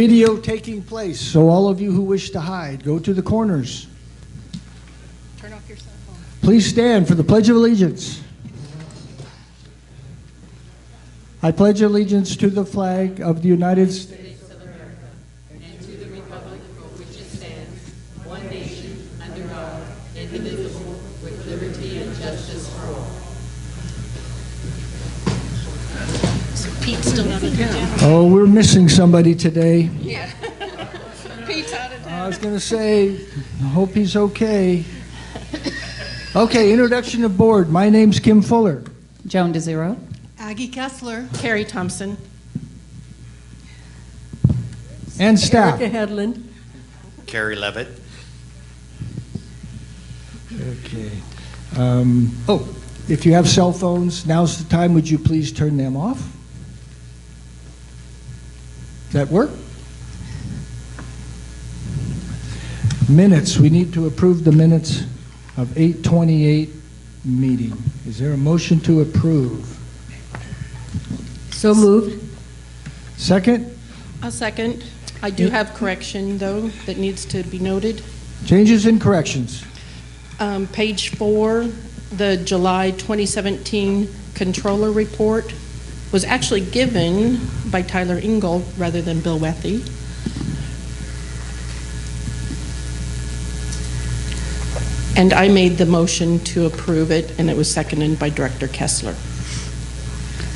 video taking place, so all of you who wish to hide, go to the corners. Turn off your cell phone. Please stand for the Pledge of Allegiance. I pledge allegiance to the flag of the United States of America and to the republic for which it stands, one nation, under God, indivisible, with liberty and justice for all. Pete's still out of town. Oh, we're missing somebody today. Yeah. Pete's out of I town. was going to say, I hope he's okay. Okay, introduction of board. My name's Kim Fuller. Joan DeZero. Aggie Kessler. Carrie Thompson. And staff. Erica Hedlund. Carrie Levitt. Okay. If you have cell phones, now's the time. Would you please turn them off? Does that work? Minutes. We need to approve the minutes of 8/28 meeting. Is there a motion to approve? So moved. Second? A second. I do have correction, though, that needs to be noted. Changes and corrections. Page 4, the July 2017 Controller Report was actually given by Tyler Ingold rather than Bill Wethy. And I made the motion to approve it, and it was seconded by Director Kessler.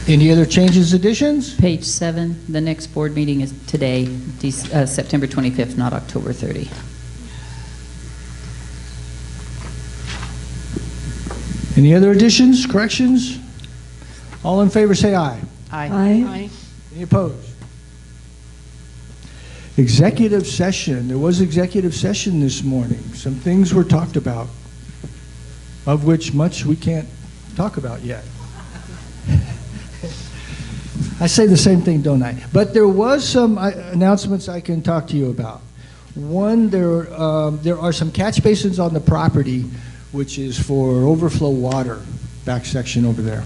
Any other changes, additions? Page 7, the next board meeting is today, September 25th, not October 30. Any other additions, corrections? All in favor say aye. Aye. Aye. Any opposed? Executive session. There was executive session this morning. Some things were talked about, of which much we can't talk about yet. I say the same thing, don't I? But there was some announcements I can talk to you about. One, there are some catch basins on the property, which is for overflow water, back section over there.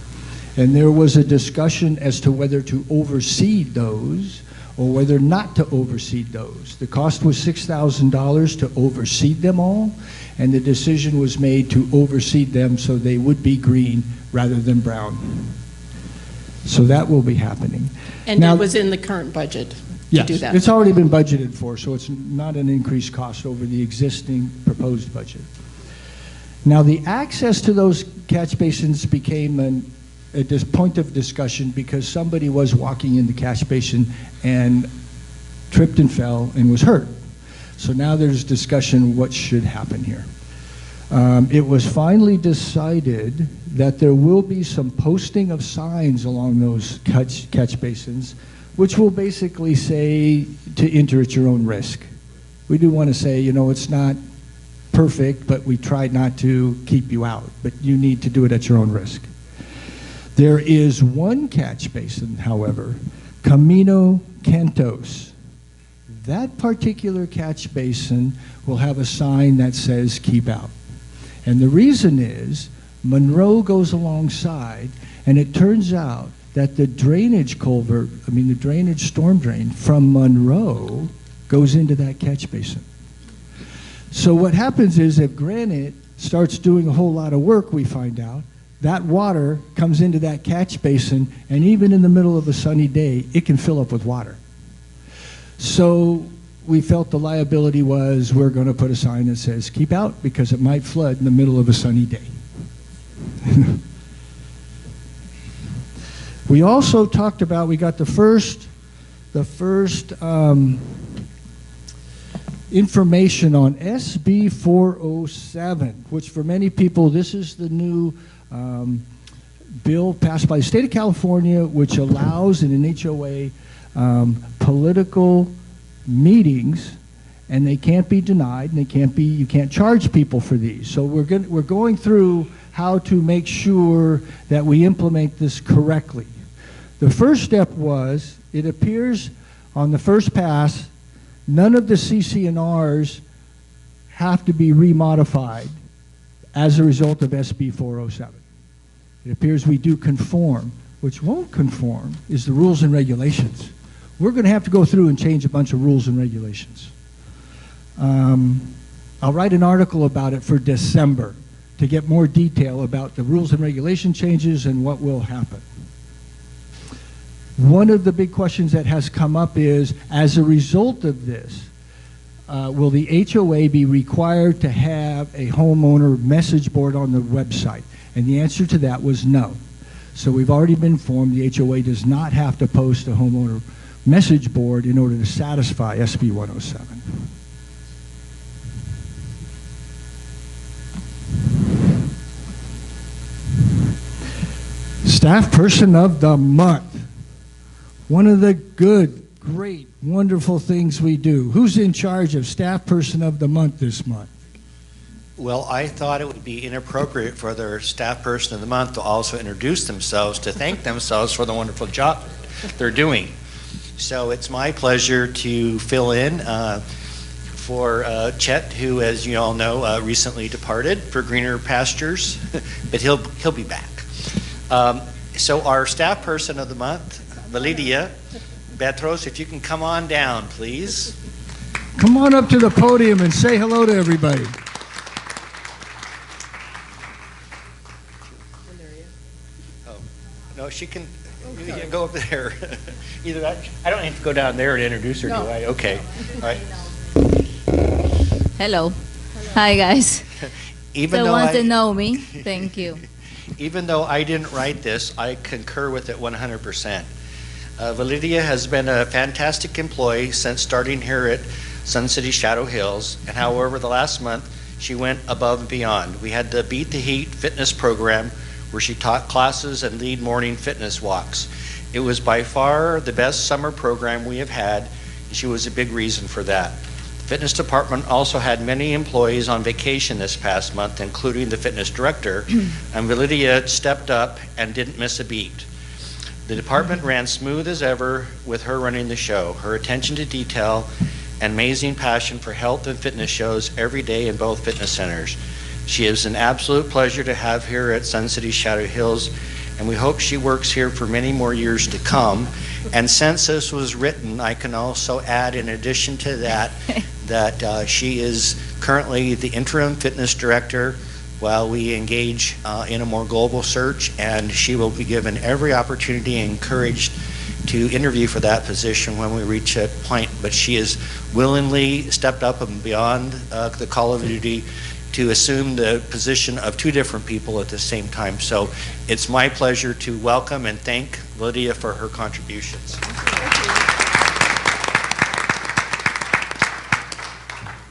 And there was a discussion as to whether to overseed those or whether not to overseed those. The cost was $6,000 to overseed them all, and the decision was made to overseed them so they would be green rather than brown. So that will be happening. And Now- it was in the current budget to Yes, do that. it's already been budgeted for, so it's not an increased cost over the existing proposed budget. Now, the access to those catch basins became a point of discussion because somebody was walking in the catch basin and tripped and fell and was hurt. So now there's discussion what should happen here. It was finally decided that there will be some posting of signs along those catch basins, which will basically say to enter at your own risk. We do want to say, you know, it's not perfect, but we tried not to keep you out, but you need to do it at your own risk. There is one catch basin, however, Camino Cantos. That particular catch basin will have a sign that says keep out. And the reason is Monroe goes alongside, and it turns out that the drainage culvert, the drainage storm drain from Monroe goes into that catch basin. So what happens is if Granite starts doing a whole lot of work, we find out, that water comes into that catch basin, and even in the middle of a sunny day, it can fill up with water. So we felt the liability was we're going to put a sign that says keep out because it might flood in the middle of a sunny day. We also talked about, we got the first information on SB 407, which for many people, this is the new bill passed by the state of California, which allows in an HOA political meetings, and they can't be denied, and you can't charge people for these. So we're going through how to make sure that we implement this correctly. The first step was, it appears on the first pass, none of the CC&Rs have to be remodified as a result of SB 407. It appears we do conform. Which won't conform is the rules and regulations. we're going to have to go through and change a bunch of rules and regulations. I'll write an article about it for December to get more detail about the rules and regulation changes and what will happen. One of the big questions that has come up is, as a result of this, will the HOA be required to have a homeowner message board on the website? And the answer to that was no. So we've already been informed the HOA does not have to post a homeowner message board in order to satisfy SB 107. Staff Person of the Month. One of the good, great, wonderful things we do. Who's in charge of Staff Person of the Month this month? Well, I thought it would be inappropriate for their Staff Person of the Month to also introduce themselves, to thank themselves for the wonderful job they're doing. So it's my pleasure to fill in for Chet, who, as you all know, recently departed for greener pastures, but he'll be back. So our Staff Person of the Month, Validia Betros, if you can come on down, please. Come on up to the podium and say hello to everybody. Oh, no, she can go up there. Either I don't need to go down there to introduce her, do I? Okay. All right. Hello. Hi, guys. Even The though ones that know me, thank you. Even though I didn't write this, I concur with it 100%. Validia has been a fantastic employee since starting here at Sun City Shadow Hills, and however, the last month she went above and beyond. We had the Beat the Heat fitness program where she taught classes and lead morning fitness walks. It was by far the best summer program we have had, and she was a big reason for that. The fitness department also had many employees on vacation this past month, including the fitness director, and Validia stepped up and didn't miss a beat. The department ran smooth as ever with her running the show. Her attention to detail and amazing passion for health and fitness shows every day in both fitness centers. She is an absolute pleasure to have here at Sun City Shadow Hills, and we hope she works here for many more years to come. And since this was written, I can also add, in addition to that, that she is currently the interim fitness director while we engage in a more global search, and she will be given every opportunity and encouraged to interview for that position when we reach that point. But she has willingly stepped up and beyond the call of duty to assume the position of two different people at the same time. So it's my pleasure to welcome and thank Lydia for her contributions.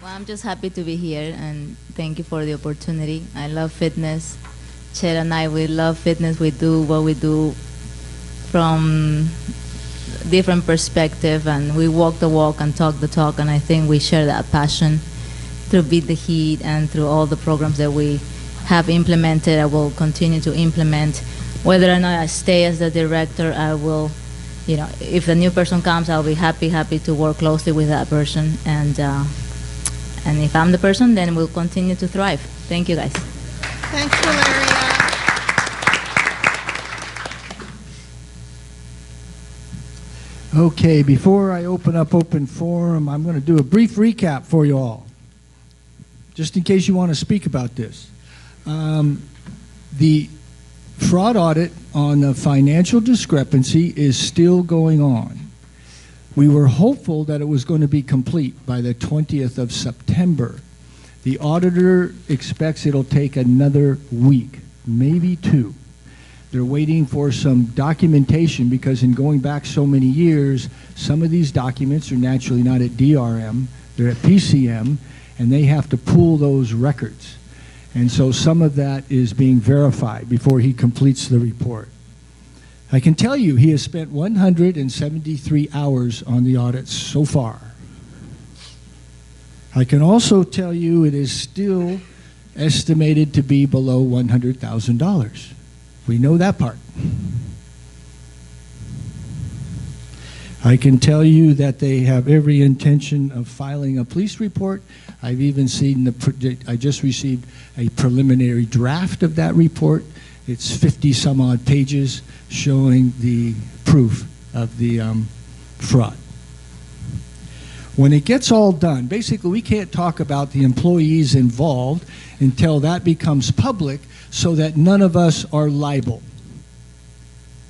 Well, I'm just happy to be here, and thank you for the opportunity. I love fitness. Chet and I, we love fitness. We do what we do from different perspective, and we walk the walk and talk the talk, and I think we share that passion through Beat the Heat and through all the programs that we have implemented. I will continue to implement. Whether or not I stay as the director, I will, if a new person comes, I'll be happy to work closely with that person. And if I'm the person, then we'll continue to thrive. Thank you, guys. Thanks, Valeria. Okay, before I open up open forum, I'm going to do a brief recap for you all, just in case you want to speak about this. The fraud audit on the financial discrepancy is still going on. We were hopeful that it was going to be complete by the 20th of September. The auditor expects it'll take another week, maybe two. They're waiting for some documentation because in going back so many years, some of these documents are naturally not at DRM, they're at PCM, and they have to pool those records. And so some of that is being verified before he completes the report. I can tell you he has spent 173 hours on the audits so far. I can also tell you it is still estimated to be below $100,000. We know that part. I can tell you that they have every intention of filing a police report. I've even seen I just received a preliminary draft of that report. It's 50 some odd pages showing the proof of the fraud. When it gets all done, basically we can't talk about the employees involved until that becomes public so that none of us are liable.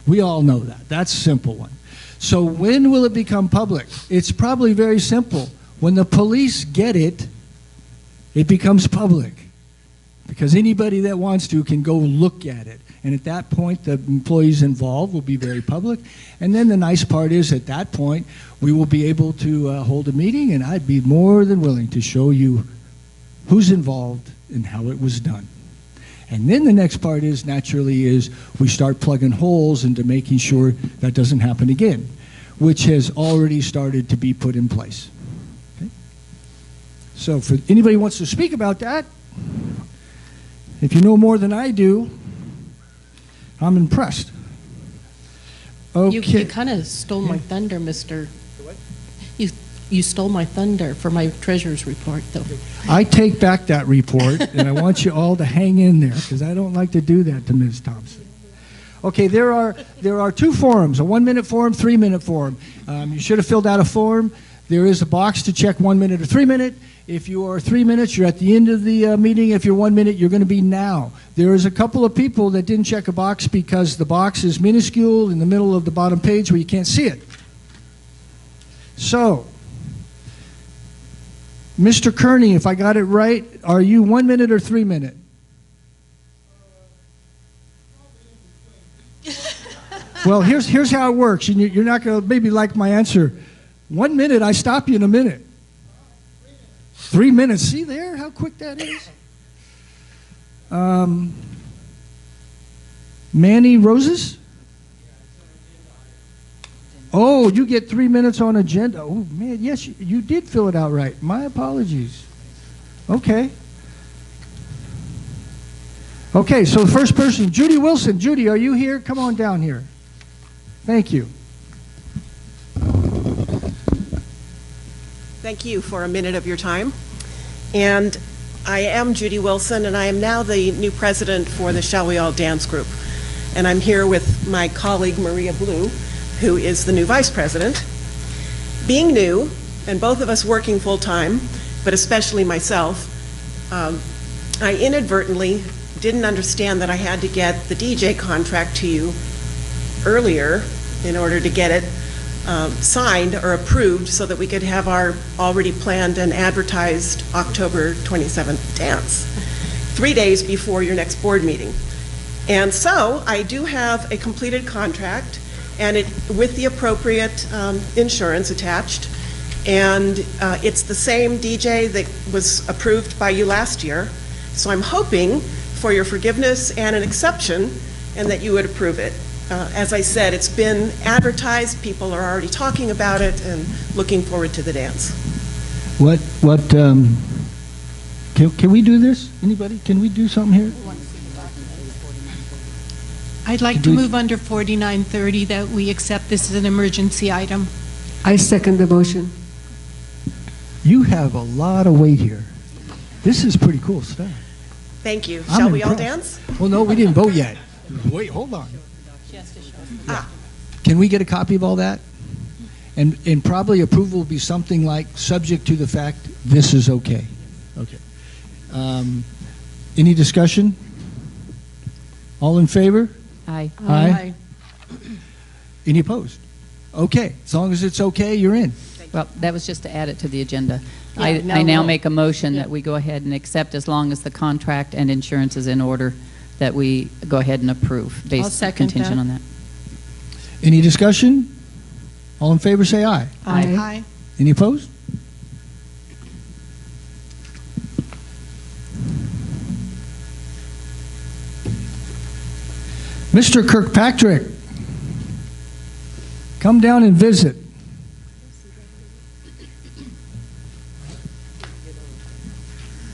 We all know that. That's a simple one. So when will it become public? It's probably very simple. When the police get it, it becomes public. Because anybody that wants to can go look at it. And at that point, the employees involved will be very public. And then the nice part is, at that point, we will be able to hold a meeting, and I'd be more than willing to show you who's involved and how it was done. And then the next part is, naturally, is we start plugging holes into making sure that doesn't happen again, which has already started to be put in place. Okay? So if anybody wants to speak about that, if you know more than I do, I'm impressed. Okay. You kind of stole my thunder, Mr. What? You stole my thunder for my treasurer's report, though. I take back that report, and I want you all to hang in there, because I don't like to do that to Ms. Thompson. Okay, there are two forms, a 1-minute form, 3-minute form. You should have filled out a form. There is a box to check 1 minute or 3 minute. If you are 3 minutes, you're at the end of the meeting. If you're 1 minute, you're going to be now. There is a couple of people that didn't check a box because the box is minuscule in the middle of the bottom page where you can't see it. So, Mr. Kearney, if I got it right, are you 1 minute or 3 minute? Well, here's how it works. And you're not going to maybe like my answer. 1 minute, I stop you in a minute. 3 minutes. See there how quick that is? Manny Roses? Oh, you get 3 minutes on agenda. Oh, man, yes, you did fill it out right. My apologies. Okay. Okay, so the first person, Judy Wilson. Judy, are you here? Come on down here. Thank you. Thank you for a minute of your time. And I am Judy Wilson, and I am now the new president for the Shall We All Dance Group. And I'm here with my colleague, Maria Blue, who is the new vice president. Being new, and both of us working full-time, but especially myself, I inadvertently didn't understand that I had to get the DJ contract to you earlier in order to get it signed or approved so that we could have our already planned and advertised October 27th dance, 3 days before your next board meeting. And so I do have a completed contract, and it with the appropriate insurance attached, and it's the same DJ that was approved by you last year. So I'm hoping for your forgiveness and an exception, and that you would approve it. As I said, it's been advertised, people are already talking about it, and looking forward to the dance. Can we do this? Anybody? Can we do something here? I'd like to move under 4930 that we accept this as an emergency item. I second the motion. You have a lot of weight here. This is pretty cool stuff. Thank you. I'm Shall we all impressed. dance? Well, no, we didn't vote yet. Wait, hold on. Can we get a copy of all that? And probably approval will be something like, subject to the fact this is okay. Okay. Any discussion? All in favor? Aye. Aye. Any opposed? Okay. As long as it's okay, you're in. Well, that was just to add it to the agenda. Yeah, I now now we'll- make a motion yeah. that we go ahead and accept, as long as the contract and insurance is in order, that we go ahead and approve, based second contingent that. on that. Any discussion? All in favor, say aye. Aye. Any opposed? Mr. Kirkpatrick, come down and visit.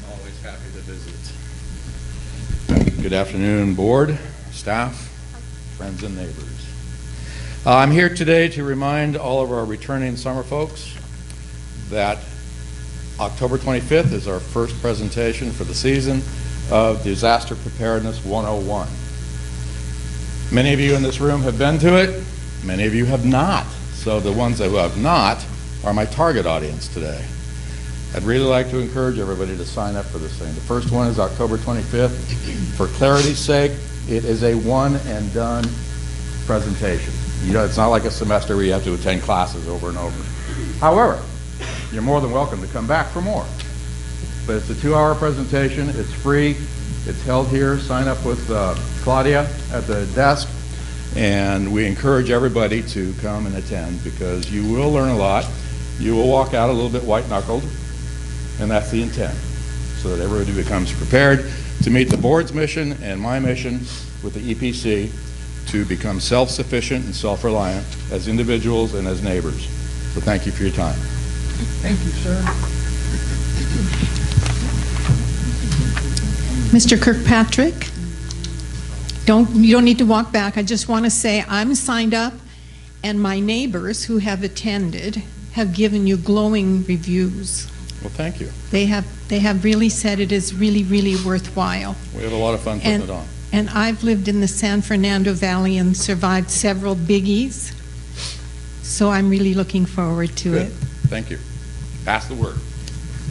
Always happy to visit. Good afternoon, board, staff, friends, and neighbors. I'm here today to remind all of our returning summer folks that October 25th is our first presentation for the season of Disaster Preparedness 101. Many of you in this room have been to it, many of you have not. So the ones who have not, are my target audience today. I'd really like to encourage everybody to sign up for this thing. The first one is October 25th. For clarity's sake, it is a one and done presentation. You know, it's not like a semester where you have to attend classes over and over. However, you're more than welcome to come back for more. But it's a 2-hour presentation. It's free. It's held here. Sign up with Claudia at the desk. And we encourage everybody to come and attend because you will learn a lot. You will walk out a little bit white-knuckled, and that's the intent, so that everybody becomes prepared to meet the board's mission and my mission with the EPC to become self-sufficient and self-reliant as individuals and as neighbors. So thank you for your time. Thank you, sir. Mr. Kirkpatrick, you don't need to walk back. I just want to say I'm signed up, and my neighbors who have attended have given you glowing reviews. Well, thank you. They have really said it is really, really worthwhile. We have a lot of fun putting it on. And I've lived in the San Fernando Valley and survived several biggies, so I'm really looking forward to Good. it. Thank you. Pass the word.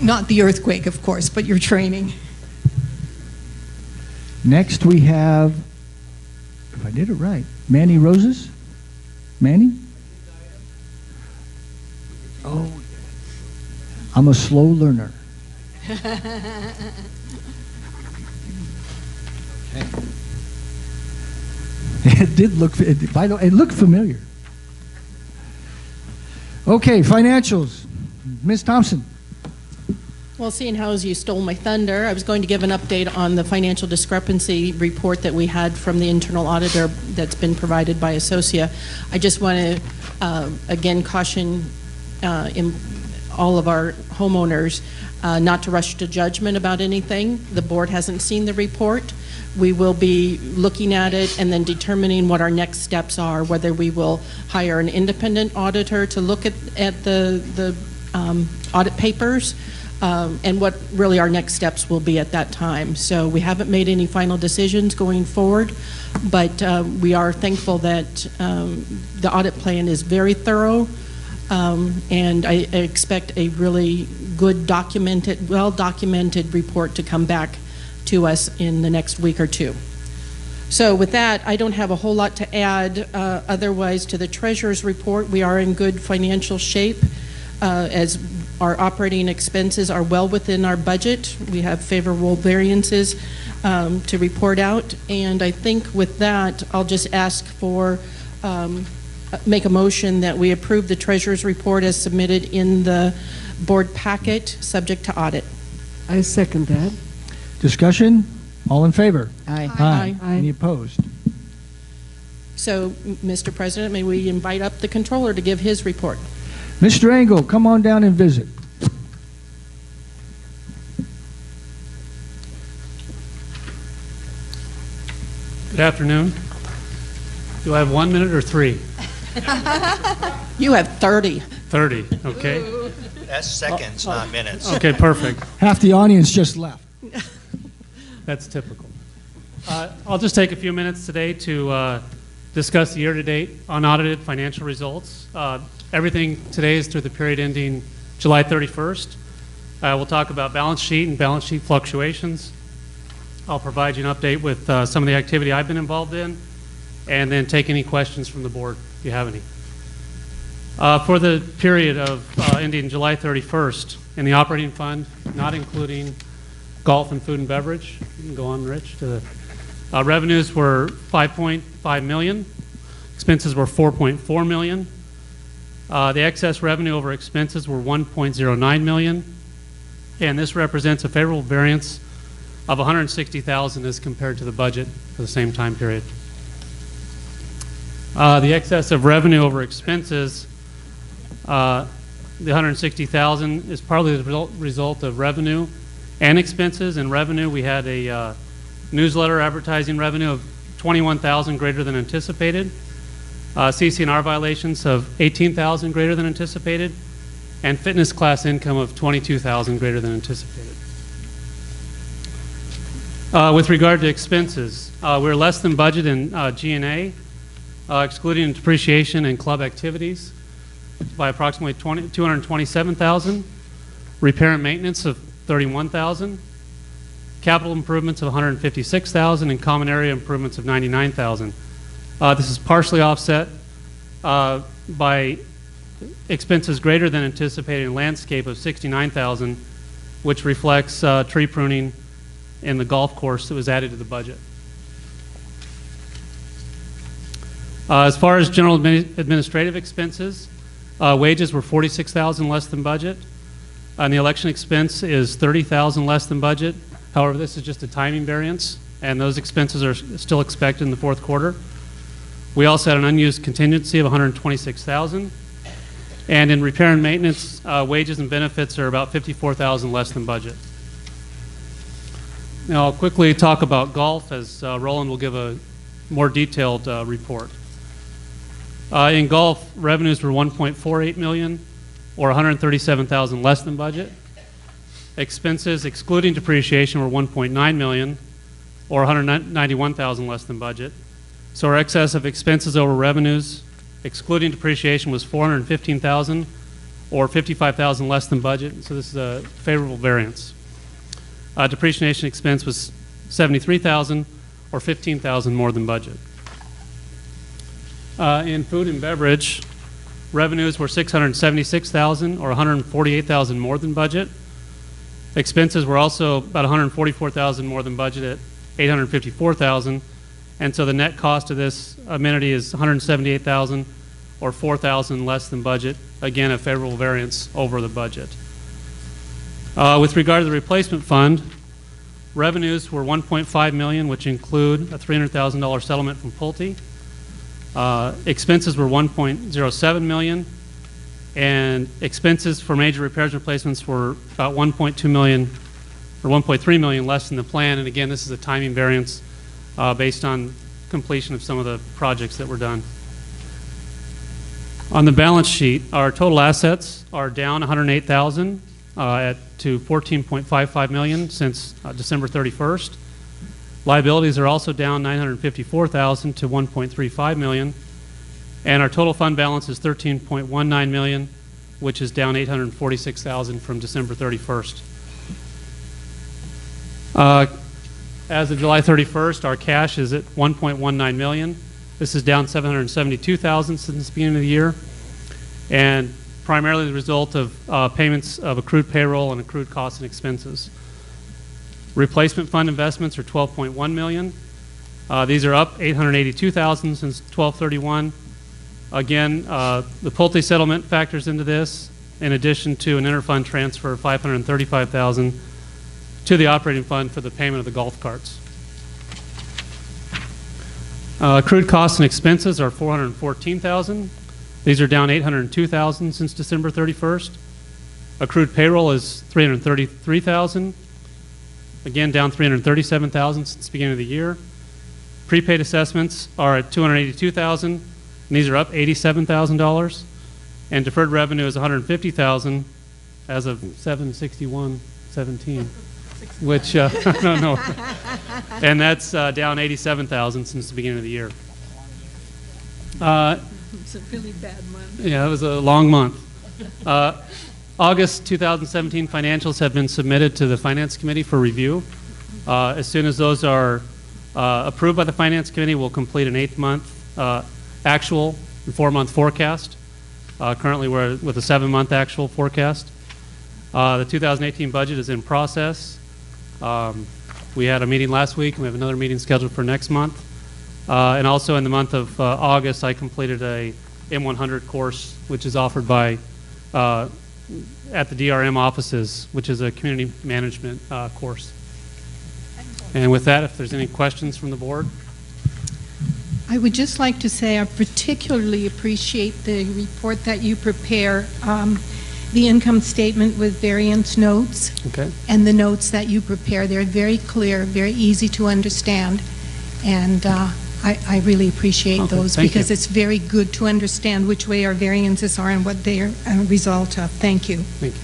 Not the earthquake, of course, but your training. Next we have, if I did it right, Manny Roses? Manny? Oh, I'm a slow learner. It did look, it looked familiar. Okay, financials. Ms. Thompson. Well, seeing how as you stole my thunder, I was going to give an update on the financial discrepancy report that we had from the internal auditor that's been provided by Associa. I just want to, again, caution all of our homeowners not to rush to judgment about anything. The board hasn't seen the report. We will be looking at it and then determining what our next steps are, whether we will hire an independent auditor to look at the audit papers, and what really our next steps will be at that time. So we haven't made any final decisions going forward, but we are thankful that the audit plan is very thorough, and I expect a really good documented, well-documented report to come back to us in the next week or two. So with that, I don't have a whole lot to add otherwise to the treasurer's report. We are in good financial shape as our operating expenses are well within our budget. We have favorable variances to report out, and I think with that, I'll just ask for make a motion that we approve the treasurer's report as submitted in the board packet, subject to audit. I second that. Discussion? All in favor? Aye. Aye. Aye. Any opposed? So, Mr. President, may we invite up the controller to give his report? Mr. Engel, come on down and visit. Good afternoon. Do I have 1 minute or 3? You have 30. 30, okay. That's seconds, not minutes. Okay, perfect. Half the audience just left. That's typical. I'll just take a few minutes today to discuss the year-to-date unaudited financial results. Everything today is through the period ending July 31st. We'll talk about balance sheet and balance sheet fluctuations. I'll provide you an update with some of the activity I've been involved in, and then take any questions from the board if you have any. For the period of ending July 31st, in the operating fund, not including golf and food and beverage, you can go on, Rich, to the revenues were $5.5 million, expenses were $4.4 million. The excess revenue over expenses were $1.09 million, and this represents a favorable variance of $160,000 as compared to the budget for the same time period. The excess of revenue over expenses, the $160,000 is partly the result of revenue and expenses. In revenue, we had a newsletter advertising revenue of $21,000 greater than anticipated, CC&R violations of $18,000 greater than anticipated, and fitness class income of $22,000 greater than anticipated. With regard to expenses, we're less than budget in G&A, excluding depreciation and club activities. by approximately 227,000, repair and maintenance of 31,000, capital improvements of 156,000, and common area improvements of 99,000. This is partially offset by expenses greater than anticipated in landscape of 69,000, which reflects tree pruning in the golf course that was added to the budget. As far as general administrative expenses, wages were 46,000 less than budget, and the election expense is 30,000 less than budget. However, this is just a timing variance, and those expenses are still expected in the fourth quarter. We also had an unused contingency of 126,000, and in repair and maintenance, wages and benefits are about 54,000 less than budget. Now, I'll quickly talk about golf, as Roland will give a more detailed report. In golf, revenues were $1.48 million, or $137,000 less than budget. Expenses, excluding depreciation, were $1.9 million, or $191,000 less than budget. So our excess of expenses over revenues, excluding depreciation, was $415,000, or $55,000 less than budget. So this is a favorable variance. Depreciation expense was $73,000, or $15,000 more than budget. In food and beverage, revenues were $676,000, or $148,000 more than budget. Expenses were also about $144,000 more than budget at $854,000, and so the net cost of this amenity is $178,000, or $4,000 less than budget. Again, a favorable variance over the budget. With regard to the replacement fund, revenues were $1.5 million, which include a $300,000 settlement from Pulte. Expenses were $1.07 million, and expenses for major repairs and replacements were about $1.2 million, or $1.3 million less than the plan. And again, this is a timing variance based on completion of some of the projects that were done. On the balance sheet, our total assets are down $108,000 to $14.55 million since December 31st. Liabilities are also down $954,000 to $1.35 million, and our total fund balance is $13.19 million, which is down $846,000 from December 31st. As of July 31st, our cash is at $1.19 million. This is down $772,000 since the beginning of the year, and primarily the result of payments of accrued payroll and accrued costs and expenses. Replacement fund investments are $12.1 million. These are up $882,000 since 12/31. Again, the Pulte settlement factors into this, in addition to an interfund transfer of $535,000 to the operating fund for the payment of the golf carts. Accrued costs and expenses are $414,000. These are down $802,000 since December 31st. Accrued payroll is $333,000. Again, down $337,000 since the beginning of the year. Prepaid assessments are at $282,000, and these are up $87,000. And deferred revenue is $150,000 as of 7/61/17, which I don't know. And that's down $87,000 since the beginning of the year. It's a really bad month. Yeah, it was a long month. August 2017 financials have been submitted to the Finance Committee for review. As soon as those are approved by the Finance Committee, we'll complete an 8-month actual and 4-month forecast. Currently, we're with a 7-month actual forecast. The 2018 budget is in process. We had a meeting last week, and we have another meeting scheduled for next month. And also in the month of August, I completed a M100 course, which is offered by at the DRM offices, which is a community management course. And with that, if there's any questions from the board. I would just like to say I particularly appreciate the report that you prepare, the income statement with variance notes, Okay. and the notes that you prepare. They're very clear, very easy to understand, and I really appreciate Okay, those thank because you. it's very good to understand which way our variances are and what they are a result of. Thank you. Thank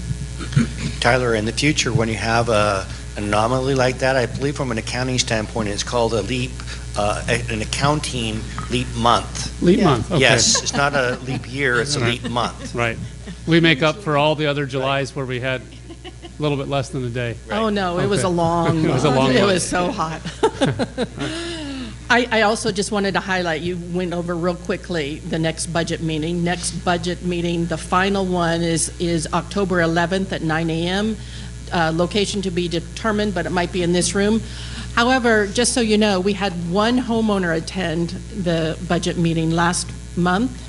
you. Tyler, in the future, when you have an anomaly like that. I believe from an accounting standpoint, it's called a leap, an accounting leap month. Leap month, okay. Yes, it's not a leap year, it's a leap month. Right. We make up for all the other Julys where we had a little bit less than a day. Oh, no, it was Okay. a long It was a long It month. was so hot. I also just wanted to highlight, you went over real quickly the next budget meeting. Next budget meeting, the final one is October 11th at 9 a.m. Location to be determined, but it might be in this room. However, just so you know, we had one homeowner attend the budget meeting last month.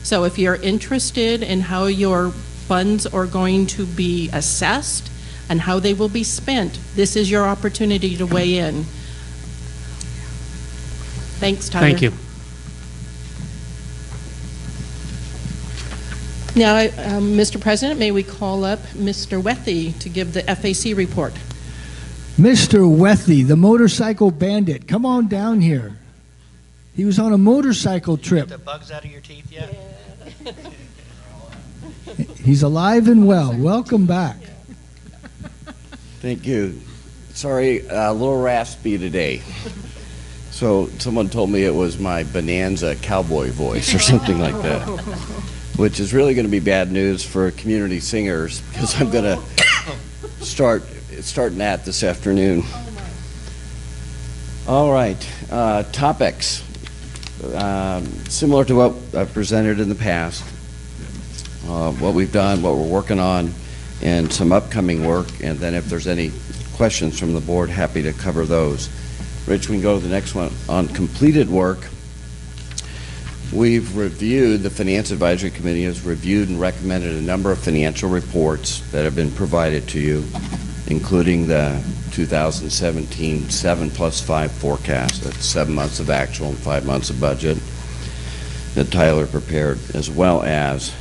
So if you're interested in how your funds are going to be assessed and how they will be spent, this is your opportunity to weigh in. Thanks, Tyler. Thank you. Now, Mr. President, may we call up Mr. Wethy to give the FAC report? Mr. Wethy, the motorcycle bandit, come on down here. He was on a motorcycle trip. The bugs out of your teeth yet? He's alive and well. Welcome back. Thank you. Sorry, a little raspy today. So someone told me it was my Bonanza cowboy voice or something like that, which is really going to be bad news for community singers because I'm going to starting that this afternoon. All right, topics. Similar to what I've presented in the past, what we've done, what we're working on, and some upcoming work, and then if there's any questions from the board, happy to cover those. Rich, we can go to the next one. On completed work, we've reviewed, the Finance Advisory Committee has reviewed and recommended a number of financial reports that have been provided to you, including the 2017 7+5 forecast. That's 7 months of actual and 5 months of budget that Tyler prepared, as well as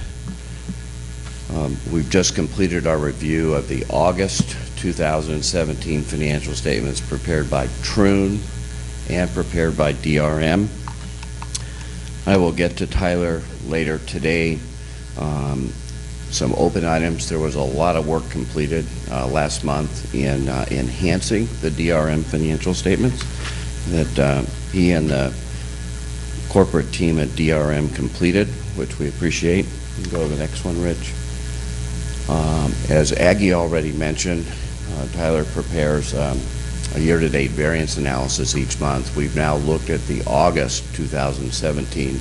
we've just completed our review of the August 2017 financial statements prepared by Troon and prepared by DRM. I will get to Tyler later today. Some open items. There was a lot of work completed last month in enhancing the DRM financial statements that he and the corporate team at DRM completed, which we appreciate. You can go to the next one, Rich. As Aggie already mentioned, Tyler prepares a year-to-date variance analysis each month. We've now looked at the August 2017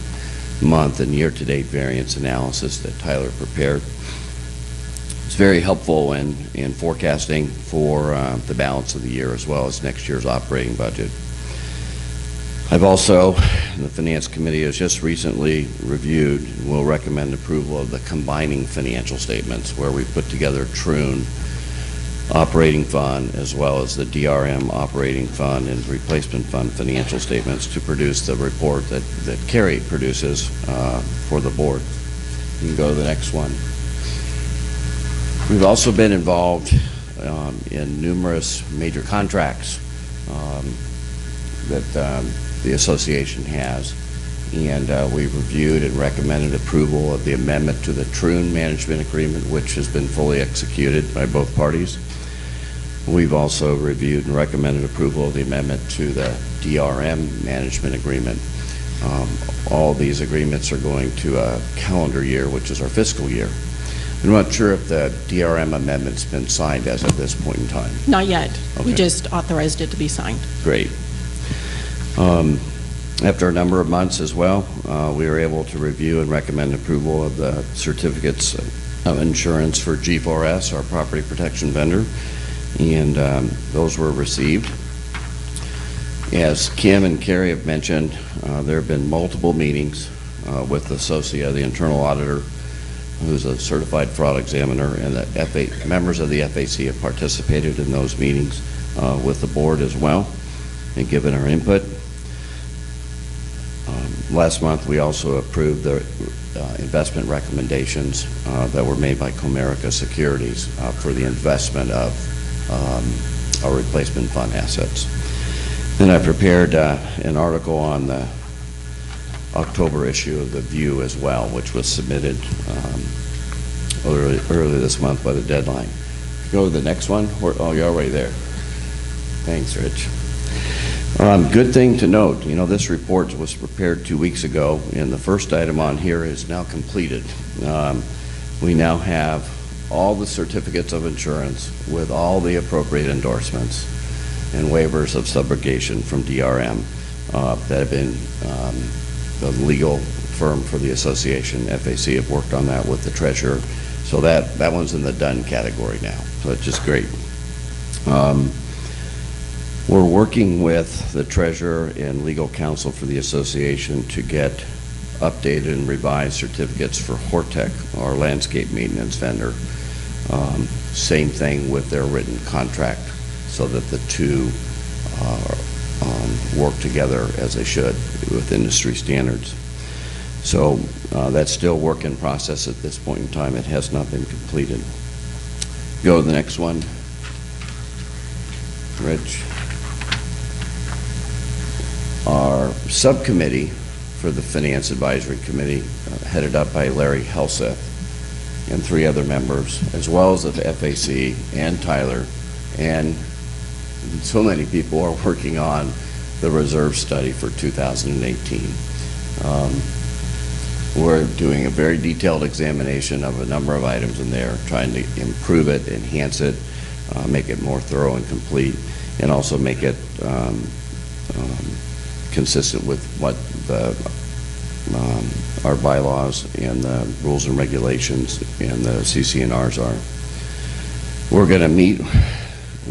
month and year-to-date variance analysis that Tyler prepared. It's very helpful in forecasting for the balance of the year as well as next year's operating budget. I've also, the Finance Committee has just recently reviewed and will recommend approval of the combining financial statements where we put together Troon operating fund as well as the DRM operating fund and replacement fund financial statements to produce the report that Carrie produces for the board. You can go to the next one. We've also been involved in numerous major contracts that the association has, and we've reviewed and recommended approval of the amendment to the Troon management agreement, which has been fully executed by both parties. We've also reviewed and recommended approval of the amendment to the DRM management agreement. All of these agreements are going to a calendar year, which is our fiscal year. I'm not sure if the DRM amendment's been signed as of this point in time. Not yet. Okay. We just authorized it to be signed. Great. After a number of months as well, we were able to review and recommend approval of the certificates of insurance for G4S, our property protection vendor, and those were received. As Kim and Carrie have mentioned, there have been multiple meetings with Associa, the internal auditor, who's a certified fraud examiner, and the members of the FAC have participated in those meetings with the board as well and given our input. Last month, we also approved the investment recommendations that were made by Comerica Securities for the investment of our replacement fund assets. Then I prepared an article on the October issue of The View as well, which was submitted earlier this month by the deadline. Go to the next one. Oh, you're already there. Thanks, Rich. Good thing to note, this report was prepared 2 weeks ago, and the first item on here is now completed. We now have all the certificates of insurance with all the appropriate endorsements and waivers of subrogation from DRM that have been, the legal firm for the association, FAC, have worked on that with the treasurer. So that one's in the done category now, so it's just great. We're working with the treasurer and legal counsel for the association to get updated and revised certificates for Hortec, our landscape maintenance vendor. Same thing with their written contract, so that the two work together as they should with industry standards. So that's still work in process at this point in time. It has not been completed. Go to the next one. Rich. Our subcommittee for the Finance Advisory Committee, headed up by Larry Helseth and 3 other members, as well as the FAC and Tyler, and so many people are working on the reserve study for 2018. We're doing a very detailed examination of a number of items in there, trying to improve it, enhance it, make it more thorough and complete, and also make it consistent with what our bylaws and the rules and regulations and the CC&Rs are. We're going to meet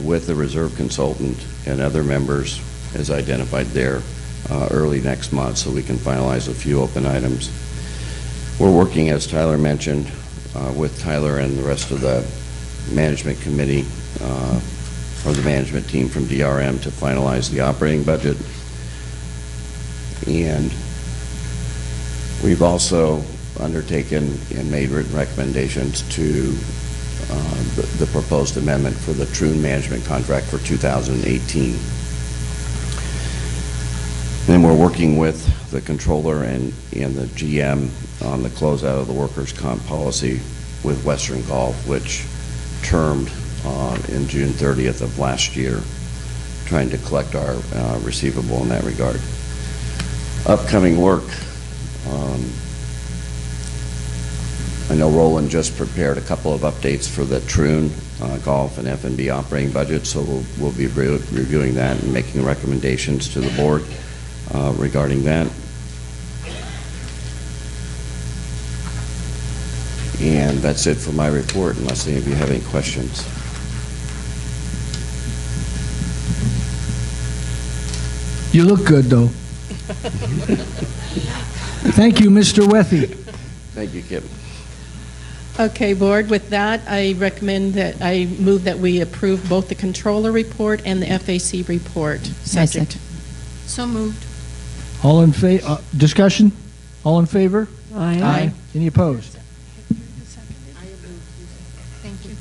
with the reserve consultant and other members as identified there early next month, so we can finalize a few open items. We're working, as Tyler mentioned, with Tyler and the rest of the management committee or the management team from DRM to finalize the operating budget. And we've also undertaken and made written recommendations to the proposed amendment for the Troon management contract for 2018. And we're working with the controller and the GM on the closeout of the workers' comp policy with Western Gulf, which termed in June 30th of last year, trying to collect our receivable in that regard. Upcoming work. I know Roland just prepared a couple of updates for the Troon Golf and F&B operating budget, so we'll be reviewing that and making recommendations to the board regarding that. And that's it for my report, unless any of you have any questions. You look good, though. Thank you, Mr. Wethy. Thank you, Kip. Okay, board, with that, I move that we approve both the controller report and the FAC report. Subject. So moved. All in favor? Discussion? All in favor? Aye. Aye. Any opposed? Thank you.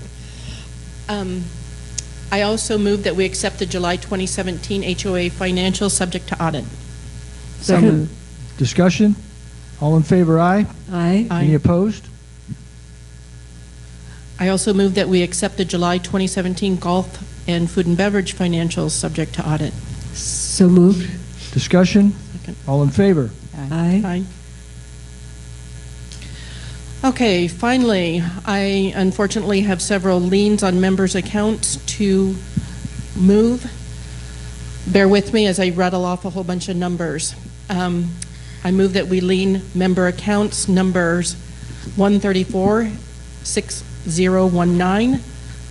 I also move that we accept the July 2017 HOA financials subject to audit. So moved. Discussion? All in favor? Aye. Aye. Any opposed? I also move that we accept the July 2017 golf and food and beverage financials subject to audit. So moved. Discussion? Second. All in favor? Aye. Aye. Okay, finally, I unfortunately have several liens on members' accounts to move. Bear with me as I rattle off a whole bunch of numbers. I move that we lien member accounts numbers 134-6019,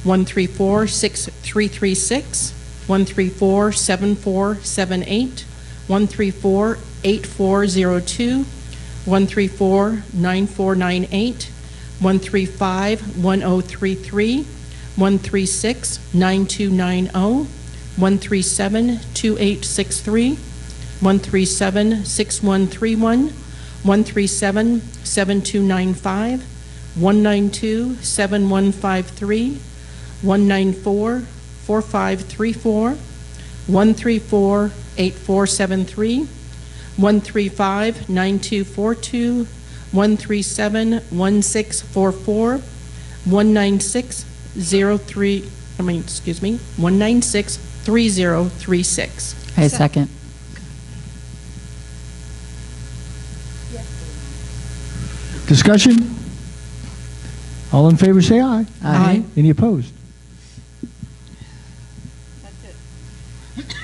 134-6336, 134-7478, 134-8402, 134-9498, 135-1033, 136-9290, 137-2863, 137-6131, 137-7295, 192-7153, 194-4534, 134-8473, 135-9242, 137-1644, 196-196-334, 3036. I second. Discussion? All in favor, say aye. Aye. Any opposed?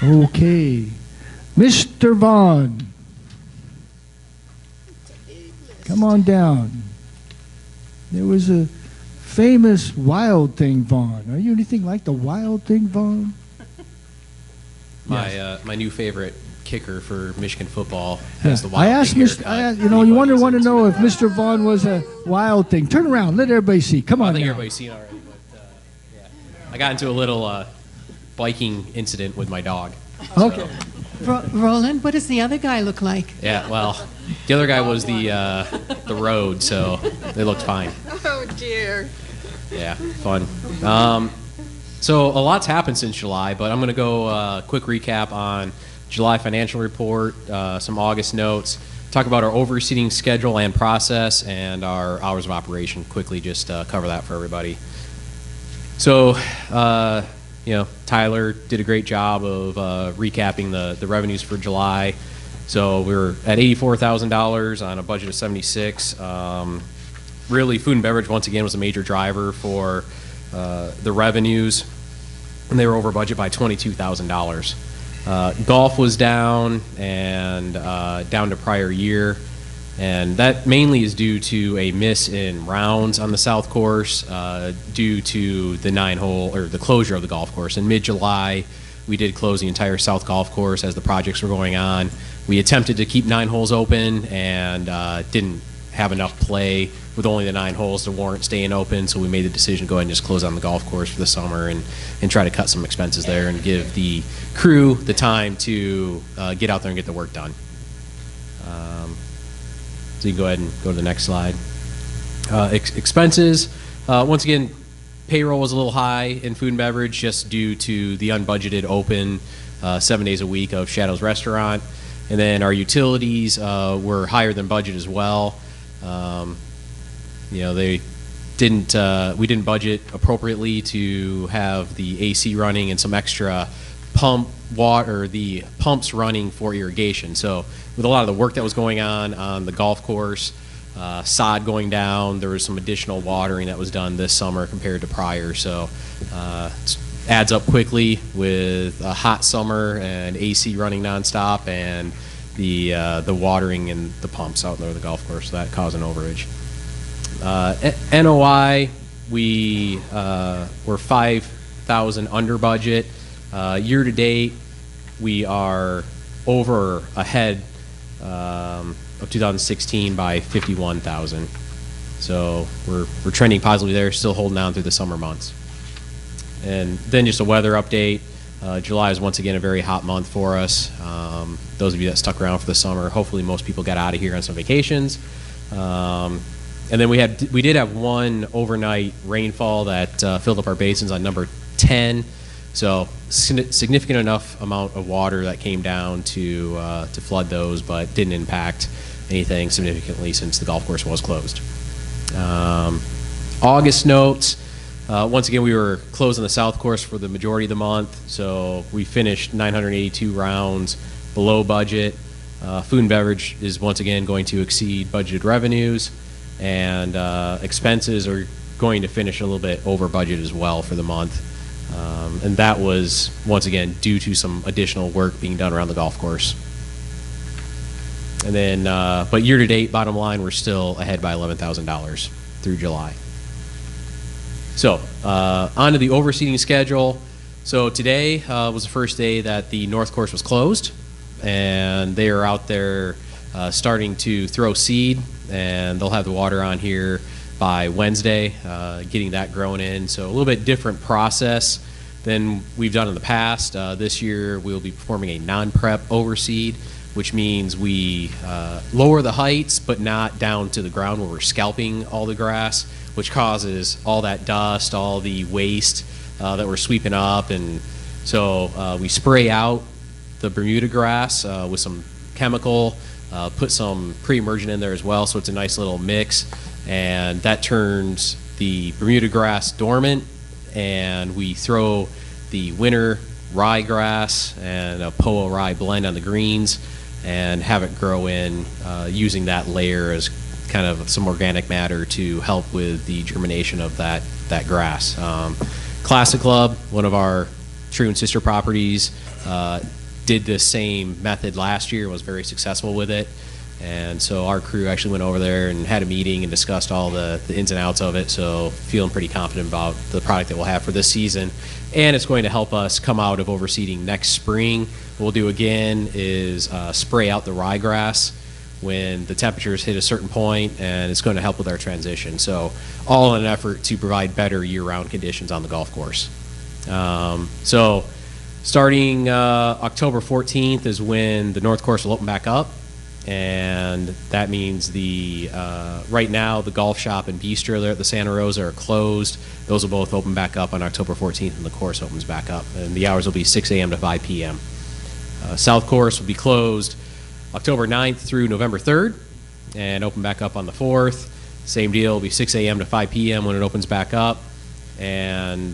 Okay. Mr. Vaughn. Come on down. There was a famous Wild Thing Vaughn. Are you anything like the Wild Thing Vaughn? My new favorite kicker for Michigan football has the Wild I asked Thing Mr. haircut. you want to know if Mr. Vaughn was a Wild Thing. Turn around, let everybody see. Come I on think down. everybody's seen already, but yeah. I got into a little biking incident with my dog. Okay. Roland, what does the other guy look like? Yeah, well, the other guy was the road, so they looked fine. Oh, dear. Yeah, fun. So a lot's happened since July, but I'm going to go quick recap on July financial report, some August notes, talk about our overseeding schedule and process, and our hours of operation. Quickly, just cover that for everybody. So, Tyler did a great job of recapping the revenues for July. So we were at $84,000 on a budget of $76,000. Really, food and beverage once again was a major driver for the revenues, and they were over budget by $22,000. Golf was down and down to prior year, and that mainly is due to a miss in rounds on the South Course due to the 9-hole or the closure of the golf course. In mid-July, we did close the entire South Golf Course as the projects were going on. We attempted to keep 9 holes open and didn't have enough play with only the 9 holes to warrant staying open, so we made the decision to go ahead and just close on the golf course for the summer and try to cut some expenses there and give the crew the time to get out there and get the work done. So you can go ahead and go to the next slide. Expenses, once again, payroll was a little high in food and beverage just due to the unbudgeted open 7 days a week of Shadows Restaurant. And then our utilities were higher than budget as well. We didn't budget appropriately to have the AC running and some extra the pumps running for irrigation. So with a lot of the work that was going on the golf course, sod going down, there was some additional watering that was done this summer compared to prior. So it adds up quickly with a hot summer and AC running nonstop and the watering and the pumps out there at the golf course. So that caused an overage. NOI, we were $5,000 under budget. Year to date, we are ahead of 2016 by $51,000. So we're trending positively there, still holding on through the summer months. And then just a weather update. July is once again a very hot month for us. Those of you that stuck around for the summer, hopefully most people got out of here on some vacations. And then we did have one overnight rainfall that filled up our basins on number 10. So significant enough amount of water that came down to flood those, but didn't impact anything significantly since the golf course was closed. August notes. Once again, we were closed on the South Course for the majority of the month, so we finished 982 rounds below budget. Food and beverage is once again going to exceed budgeted revenues, and expenses are going to finish a little bit over budget as well for the month. And that was, once again, due to some additional work being done around the golf course. And then, but year-to-date, bottom line, we're still ahead by $11,000 through July. So, on to the overseeding schedule. So today was the first day that the North Course was closed, and they are out there starting to throw seed, and they'll have the water on here by Wednesday, getting that grown in. So a little bit different process than we've done in the past. This year we'll be performing a non-prep overseed, which means we lower the heights but not down to the ground where we're scalping all the grass, which causes all that dust, all the waste that we're sweeping up. And so we spray out the Bermuda grass with some chemical, put some pre-emergent in there as well, so it's a nice little mix. And that turns the Bermuda grass dormant, and we throw the winter ryegrass and a POA rye blend on the greens and have it grow in using that layer as kind of some organic matter to help with the germination of that grass. Classic Club, one of our true and sister properties, did the same method last year, was very successful with it. And so our crew actually went over there and had a meeting and discussed all the ins and outs of it. So feeling pretty confident about the product that we'll have for this season. And it's going to help us come out of overseeding next spring. What we'll do again is spray out the ryegrass when the temperatures hit a certain point, and it's going to help with our transition. So all in an effort to provide better year-round conditions on the golf course. So starting October 14th is when the North Course will open back up, and that means right now the golf shop and bistro there at the Santa Rosa are closed. Those will both open back up on October 14th, and the course opens back up, and the hours will be 6 a.m. to 5 p.m. South Course will be closed October 9th through November 3rd, and open back up on the 4th. Same deal, it'll be 6 a.m. to 5 p.m. when it opens back up. And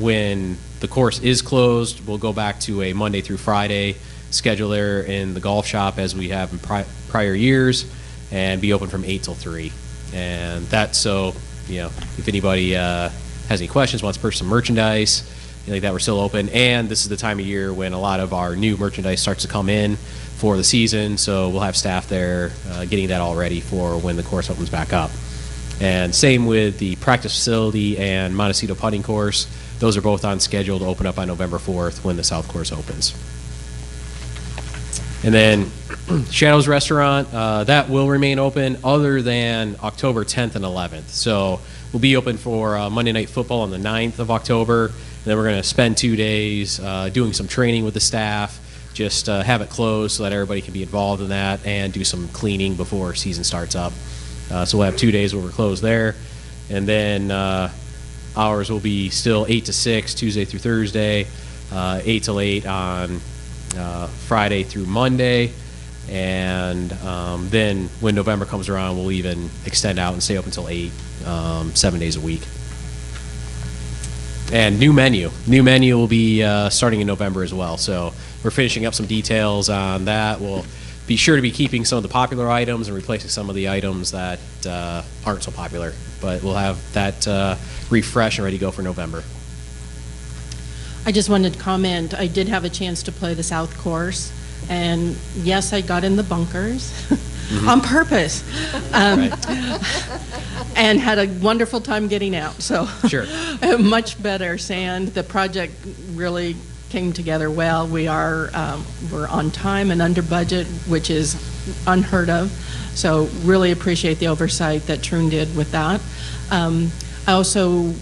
when the course is closed, we'll go back to a Monday through Friday schedule there in the golf shop as we have in prior years, and be open from 8 till 3. And that's so, if anybody has any questions, wants to purchase some merchandise, like that, we're still open. And this is the time of year when a lot of our new merchandise starts to come in for the season, so we'll have staff there getting that all ready for when the course opens back up. And same with the practice facility and Montecito putting course. Those are both on schedule to open up on November 4th when the South Course opens. And then Shadows Restaurant, that will remain open other than October 10th and 11th. So we'll be open for Monday Night Football on the 9th of October. And then we're going to spend 2 days doing some training with the staff, just have it closed so that everybody can be involved in that, and do some cleaning before season starts up. So we'll have 2 days where we're closed there. And then hours will be still 8 to 6, Tuesday through Thursday, 8 till 8 on Friday through Monday. And then when November comes around, we'll even extend out and stay open until 8, 7 days a week. And new menu will be starting in November as well. So we're finishing up some details on that. We'll be sure to be keeping some of the popular items and replacing some of the items that aren't so popular. But we'll have that refresh and ready to go for November. I just wanted to comment, I did have a chance to play the South Course, and yes, I got in the bunkers on purpose, and had a wonderful time getting out. So sure. Much better sand. The project really came together well. We're on time and under budget, which is unheard of. So really appreciate the oversight that Troon did with that. I also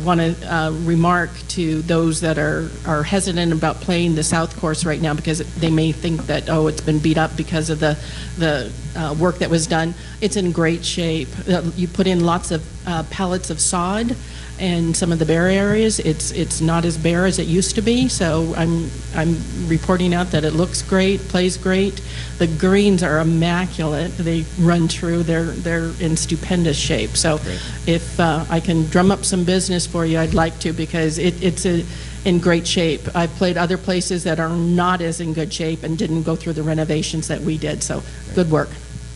want to remark to those that are hesitant about playing the South Course right now, because they may think that, oh, it's been beat up because of the work that was done. It's in great shape. You put in lots of pellets of sod and some of the bare areas. It's not as bare as it used to be, so I'm reporting out that it looks great, plays great. The greens are immaculate. They run true. They're in stupendous shape. So great. If I can drum up some business for you, I'd like to, because it's in great shape. I've played other places that are not as in good shape and didn't go through the renovations that we did. So good work.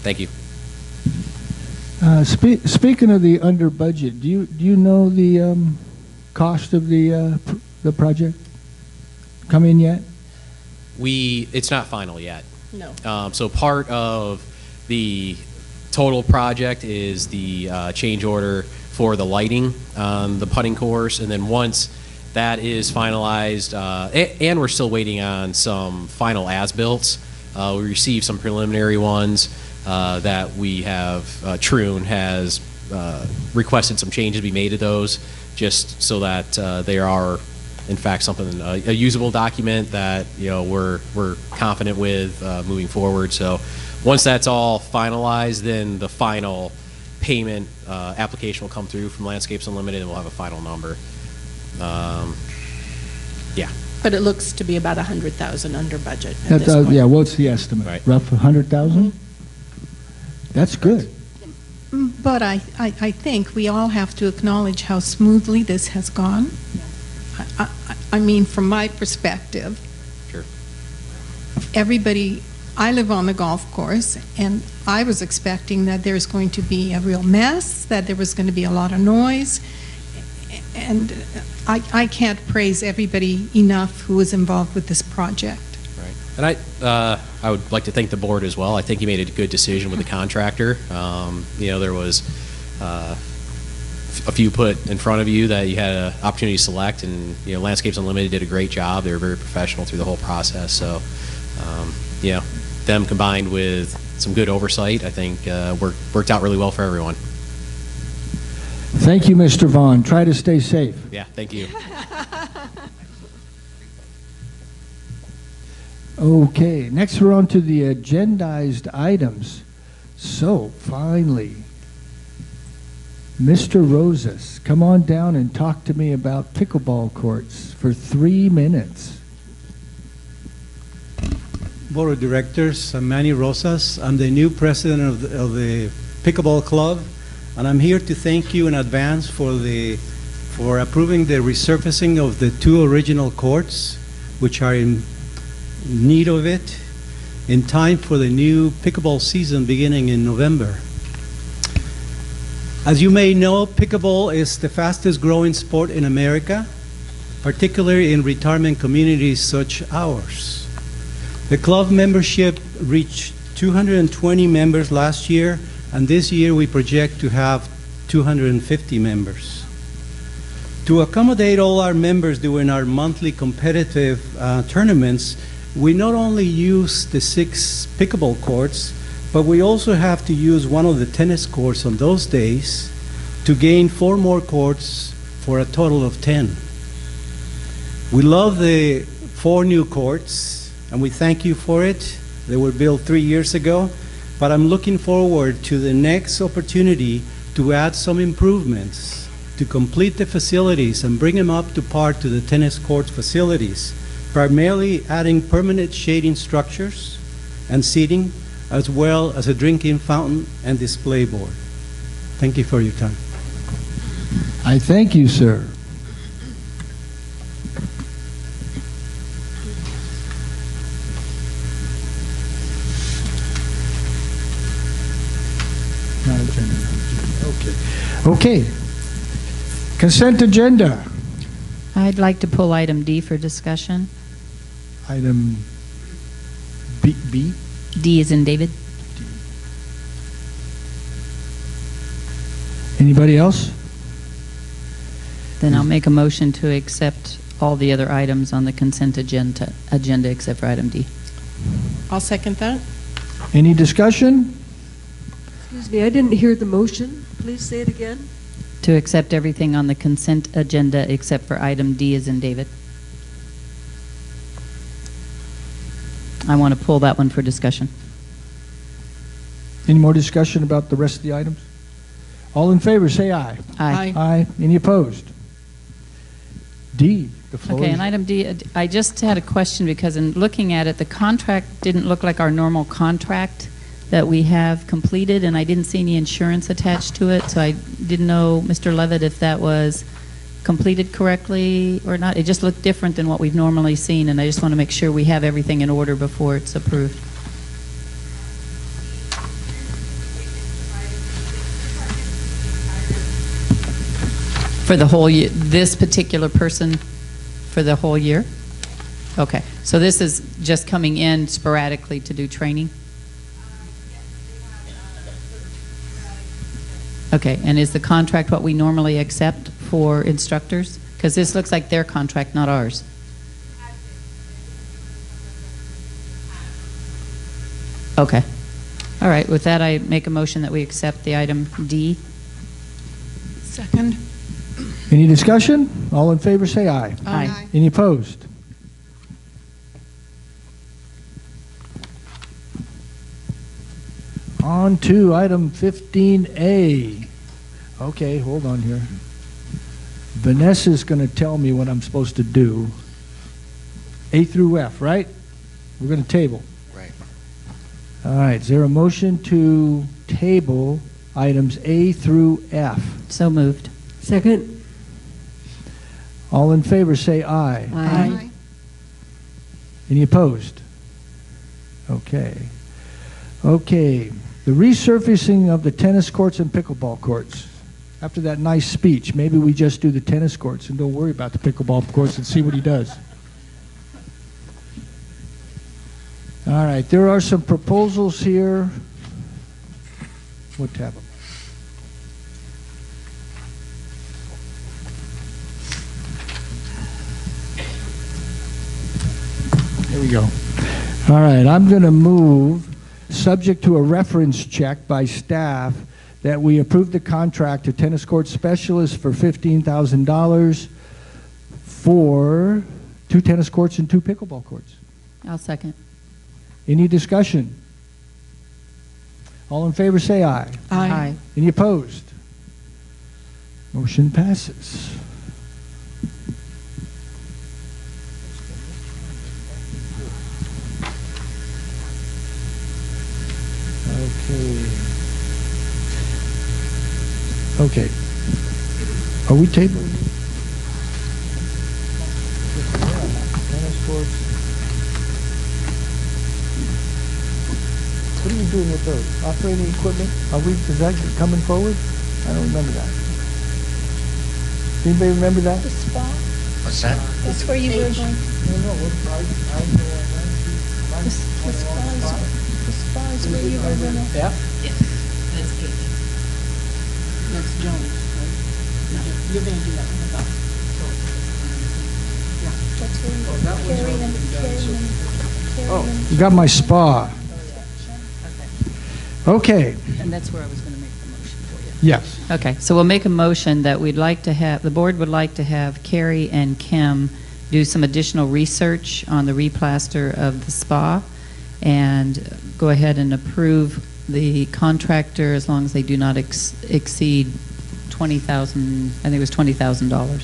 Thank you. Speaking of the under budget, do you know the cost of the project come in yet? It's not final yet. No. So part of the total project is the change order for the lighting on the putting course, and then once that is finalized, and we're still waiting on some final as-built. We received some preliminary ones. That we have, Troon has requested some changes be made to those, just so that they are, in fact, something a usable document that we're confident with moving forward. So once that's all finalized, then the final payment application will come through from Landscapes Unlimited, and we'll have a final number. Yeah. But it looks to be about 100,000 under budget at this point. Yeah. What's the estimate? Right. Rough 100,000. That's good. But I think we all have to acknowledge how smoothly this has gone. I mean, from my perspective, Sure. everybody, I live on the golf course, and I was expecting that there's going to be a real mess, that there was going to be a lot of noise, and I can't praise everybody enough who was involved with this project. Right. And I would like to thank the board as well. I think you made a good decision with the contractor. There was a few put in front of you that you had an opportunity to select, and Landscapes Unlimited did a great job. They were very professional through the whole process. So, them combined with some good oversight, I think worked out really well for everyone. Thank you, Mr. Vaughn. Try to stay safe. Yeah, thank you. Okay, next we're on to the agendized items. So, finally, Mr. Rosas, come on down and talk to me about pickleball courts for 3 minutes. Board of Directors, I'm Manny Rosas. I'm the new president of the Pickleball Club, and I'm here to thank you in advance for approving the resurfacing of the 2 original courts, which are in need of it, in time for the new pickleball season beginning in November. As you may know, pickleball is the fastest growing sport in America, particularly in retirement communities such as ours. The club membership reached 220 members last year, and this year we project to have 250 members. To accommodate all our members during our monthly competitive tournaments, we not only use the 6 pickleball courts, but we also have to use one of the tennis courts on those days to gain 4 more courts for a total of 10. We love the 4 new courts, and we thank you for it. They were built 3 years ago, but I'm looking forward to the next opportunity to add some improvements, to complete the facilities and bring them up to par to the tennis court facilities, primarily adding permanent shading structures and seating, as well as a drinking fountain and display board. Thank you for your time. I thank you, sir. Not agenda. Okay. Consent agenda. I'd like to pull item D for discussion. Item B? D is in David. Anybody else? Then I'll make a motion to accept all the other items on the consent agenda except for item D. I'll second that. Any discussion? Excuse me, I didn't hear the motion. Please say it again. To accept everything on the consent agenda except for item D is in David. I want to pull that one for discussion. Any more discussion about the rest of the items? All in favor, say aye. Aye. Aye. Any opposed? D, the floor Okay, is... and item D, I just had a question because in looking at it, the contract didn't look like our normal contract that we have completed, and I didn't see any insurance attached to it, so I didn't know, Mr. Levitt, if that was completed correctly or not. It just looked different than what we've normally seen, and I just want to make sure we have everything in order before it's approved. For the whole year, this particular person for the whole year? Okay, so this is just coming in sporadically to do training? Okay, and is the contract what we normally accept for instructors? Because this looks like their contract, not ours. Okay. All right, with that, I make a motion that we accept the item D. Second. Any discussion? All in favor, say aye. Aye. Any opposed? On to item 15A. Okay, hold on here. Vanessa's going to tell me what I'm supposed to do. A through F, right? We're going to table. Right. All right, is there a motion to table items A through F? So moved. Second. All in favor, say aye. Aye. Any opposed? Okay. Okay. The resurfacing of the tennis courts and pickleball courts. After that nice speech, maybe we just do the tennis courts and don't worry about the pickleball courts and see what he does. All right. There are some proposals here. What tab? There we go. All right, I'm going to move, subject to a reference check by staff, that we approve the contract to tennis court specialist for $15,000 for 2 tennis courts and 2 pickleball courts. I'll second. Any discussion? All in favor, say aye. Aye. Any opposed? Motion passes. Okay. Are we tabling? Tennis courts. What are you doing with those? Operating equipment? Is that coming forward? I don't remember that. Anybody remember that? The spa? What's that? That's where you were going. No, The spa is where you were going. Yeah. That's Kate. That's Joan, right? No, you're going to do that one about. That's where you carry them. You got my spa. Okay. And that's where I was going to make the motion for you. Yes. Okay, so we'll make a motion that we'd like to have, the board would like to have Carrie and Kim do some additional research on the replaster of the spa and go ahead and approve the contractor as long as they do not exceed $20,000, I think it was $20,000.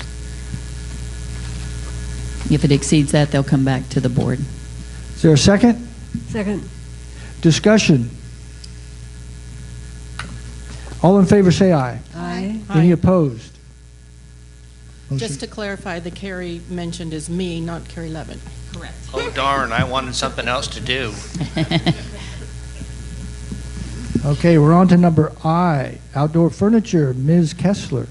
If it exceeds that, they'll come back to the board. Is there a second? Second. Discussion. All in favor, say aye. Aye. Any opposed? Just to clarify, the Carrie mentioned is me, not Carrie Levin. Correct. Oh darn, I wanted something else to do. Okay, we're on to number I, outdoor furniture, Ms. Kessler.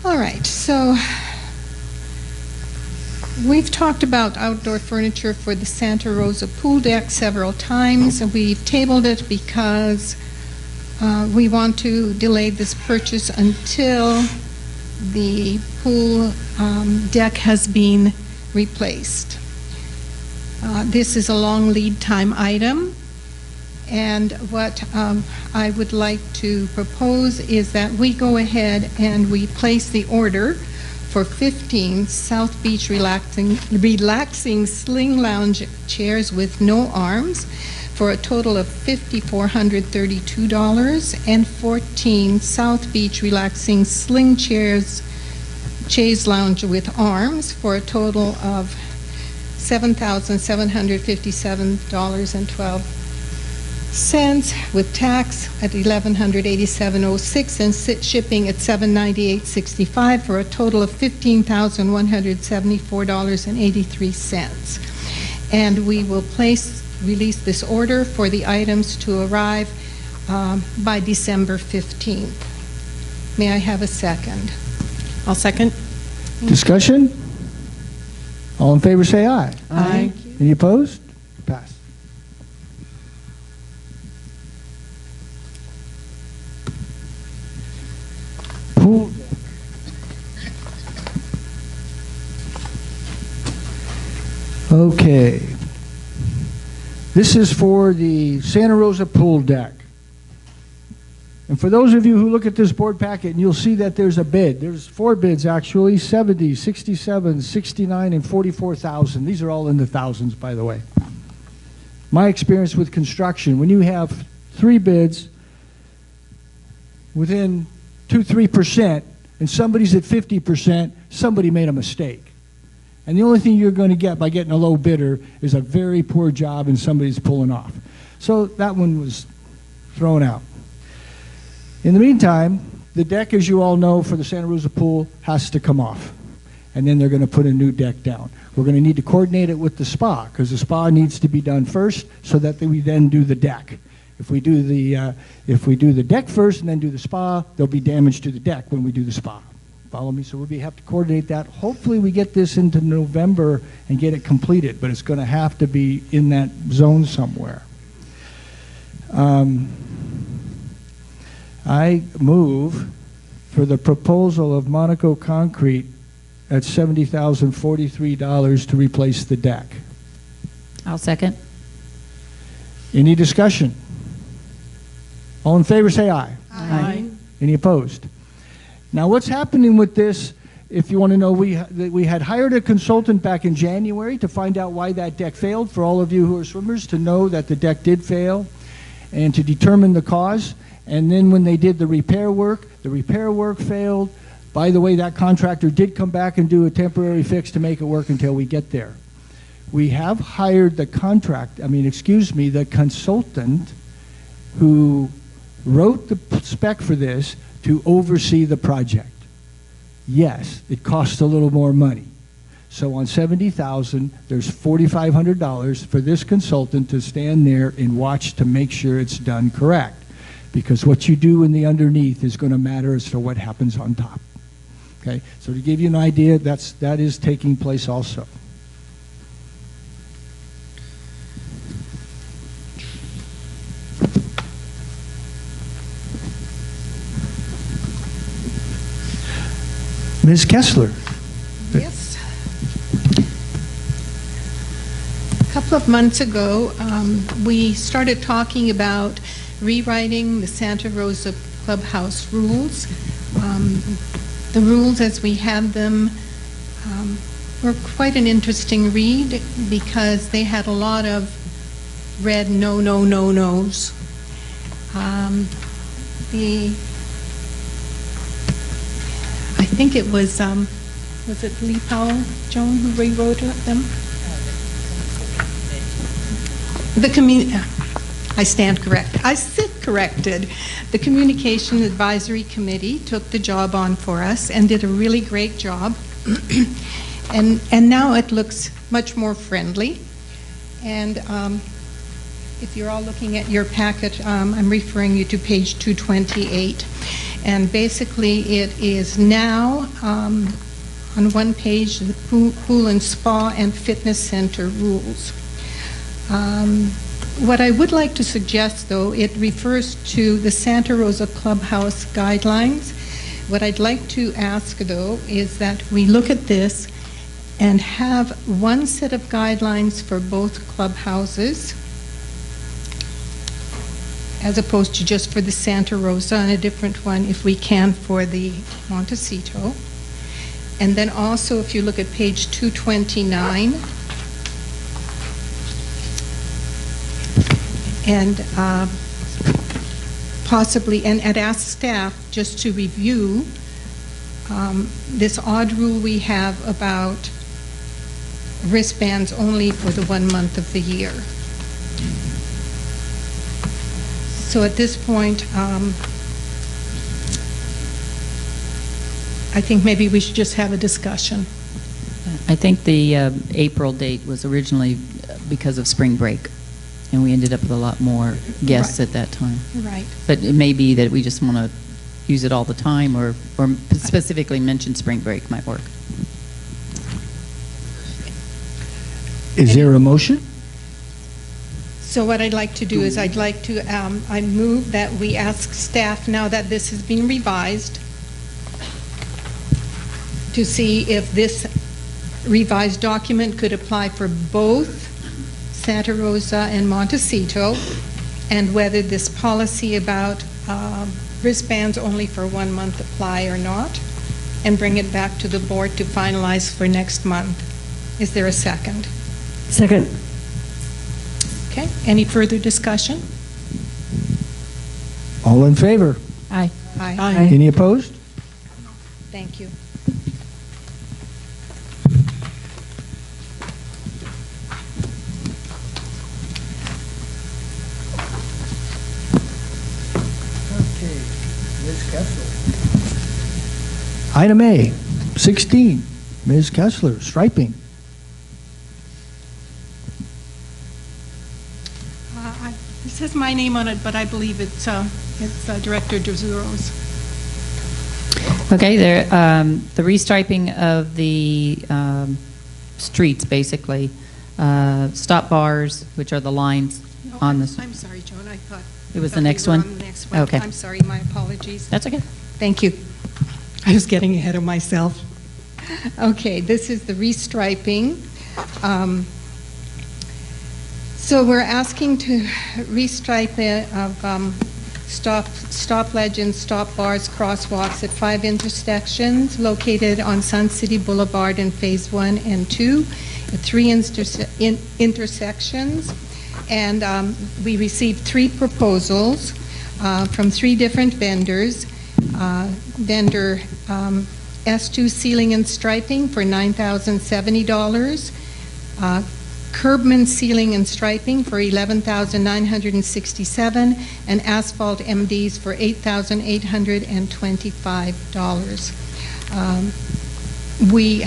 All right, so we've talked about outdoor furniture for the Santa Rosa pool deck several times, and we've tabled it because we want to delay this purchase until the pool deck has been replaced. This is a long lead time item, and what I would like to propose is that we go ahead and we place the order for 15 South Beach relaxing sling lounge chairs with no arms for a total of $5,432, and 14 South Beach relaxing sling chairs, chaise lounge with arms for a total of $7,757.12 with tax at $1,187.06 and shipping at $798.65 for a total of $15,174.83. And we will release this order for the items to arrive by December 15th. May I have a second? I'll second. Discussion? All in favor, say aye. Aye. Any opposed? Pass. Pool. Okay. This is for the Santa Rosa pool deck. And for those of you who look at this board packet, and you'll see that there's a bid. There's 4 bids actually, 70, 67, 69, and 44,000. These are all in the thousands, by the way. My experience with construction, when you have 3 bids within 2-3%, and somebody's at 50%, somebody made a mistake. And the only thing you're going to get by getting a low bidder is a very poor job and somebody's pulling off. So that one was thrown out. In the meantime, The deck, as you all know, for the Santa Rosa pool has to come off. And then they're going to put a new deck down. We're going to need to coordinate it with the spa, because the spa needs to be done first so that we then do the deck. If we do the deck first and then do the spa, there'll be damage to the deck when we do the spa. Follow me? So we'll have to coordinate that. Hopefully we get this into November and get it completed, but it's going to have to be in that zone somewhere. I move for the proposal of Monaco Concrete at $70,043 to replace the deck. I'll second. Any discussion? All in favor, say aye. Aye. Any opposed? Now, what's happening with this, if you want to know, we had hired a consultant back in January to find out why that deck failed, for all of you who are swimmers to know that the deck did fail and to determine the cause. And then when they did the repair work failed. By the way, that contractor did come back and do a temporary fix to make it work until we get there. We have hired the consultant who wrote the spec for this to oversee the project. Yes, it costs a little more money. So on $70,000, there's $4,500 for this consultant to stand there and watch to make sure it's done correct. Because what you do in the underneath is going to matter as to what happens on top. Okay, so to give you an idea, that is taking place also. Ms. Kessler. Yes. A couple of months ago, we started talking about rewriting the Santa Rosa Clubhouse rules. The rules as we had them were quite an interesting read because they had a lot of red no, no, no, no's. I think it was it Lee Powell, Joan, who rewrote them? I stand corrected. I sit corrected. The Communication Advisory Committee took the job on for us and did a really great job. and now it looks much more friendly. And if you're all looking at your packet, I'm referring you to page 228. And basically it is now on one page, the pool and spa and fitness center rules. What I would like to suggest, though, it refers to the Santa Rosa Clubhouse guidelines. What I'd like to ask, though, is that we look at this and have one set of guidelines for both clubhouses, as opposed to just for the Santa Rosa, and a different one, if we can, for the Montecito. And then also, if you look at page 229, and possibly, and ask staff just to review this odd rule we have about wristbands only for the 1 month of the year. So at this point, I think maybe we should just have a discussion. I think the April date was originally because of spring break, and we ended up with a lot more guests at that time. Right. But it may be that we just want to use it all the time, or specifically mention spring break might work. Is there a motion? So what I'd like to do is I'd like to, I move that we ask staff, now that this has been revised, to see if this revised document could apply for both Santa Rosa and Montecito, and whether this policy about wristbands only for 1 month apply or not, and bring it back to the board to finalize for next month. Is there a second? Second. Okay, any further discussion? All in favor? Aye. Aye. Any opposed? Thank you. Okay, Ms. Kessel. Item A, 16, Ms. Kessler, striping. It says my name on it, but I believe it's Director DeZuro's. Okay, the restriping of the streets, basically. Stop bars, which are the lines on the... I'm sorry, Joan, I thought... It was thought the we next were one? on the next one. Okay. I'm sorry, my apologies. That's okay. Thank you. I was getting ahead of myself. Okay, this is the restriping. So we're asking to restripe stop legends, stop bars, crosswalks at 5 intersections located on Sun City Boulevard in Phase 1 and 2 at 3 intersections. And we received 3 proposals from 3 different vendors. Vendor S2 Sealing and Striping for $9,070. Curbman Sealing and Striping for $11,967, and Asphalt MDs for $8,825. We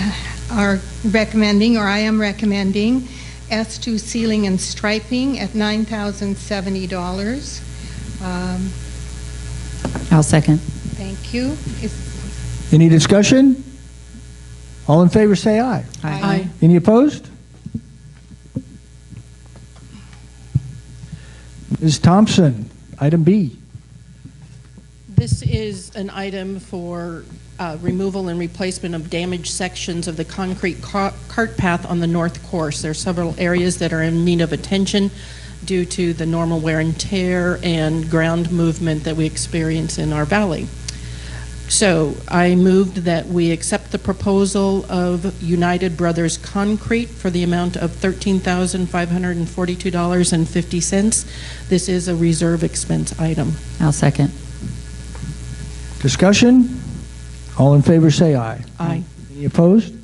are recommending, or I am recommending, S2 Sealing and Striping at $9,070. I'll second. Thank you. Any discussion? All in favor say aye. Aye. Any opposed? Ms. Thompson, item B. This is an item for removal and replacement of damaged sections of the concrete cart path on the north course. There are several areas that are in need of attention due to the normal wear and tear and ground movement that we experience in our valley. So I moved that we accept the proposal of United Brothers Concrete for the amount of $13,542.50. This is a reserve expense item. I'll second. Discussion? All in favor say aye. Aye. Any opposed?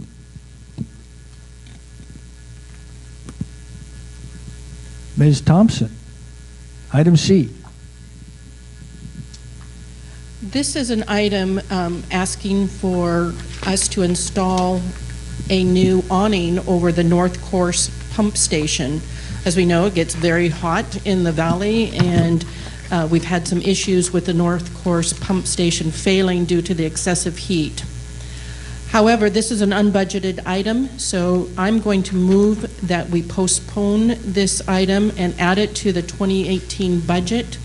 Ms. Thompson, item C. This is an item asking for us to install a new awning over the North Course pump station. As we know, it gets very hot in the valley, and we've had some issues with the North Course pump station failing due to the excessive heat. However, this is an unbudgeted item, so I'm going to move that we postpone this item and add it to the 2018 budget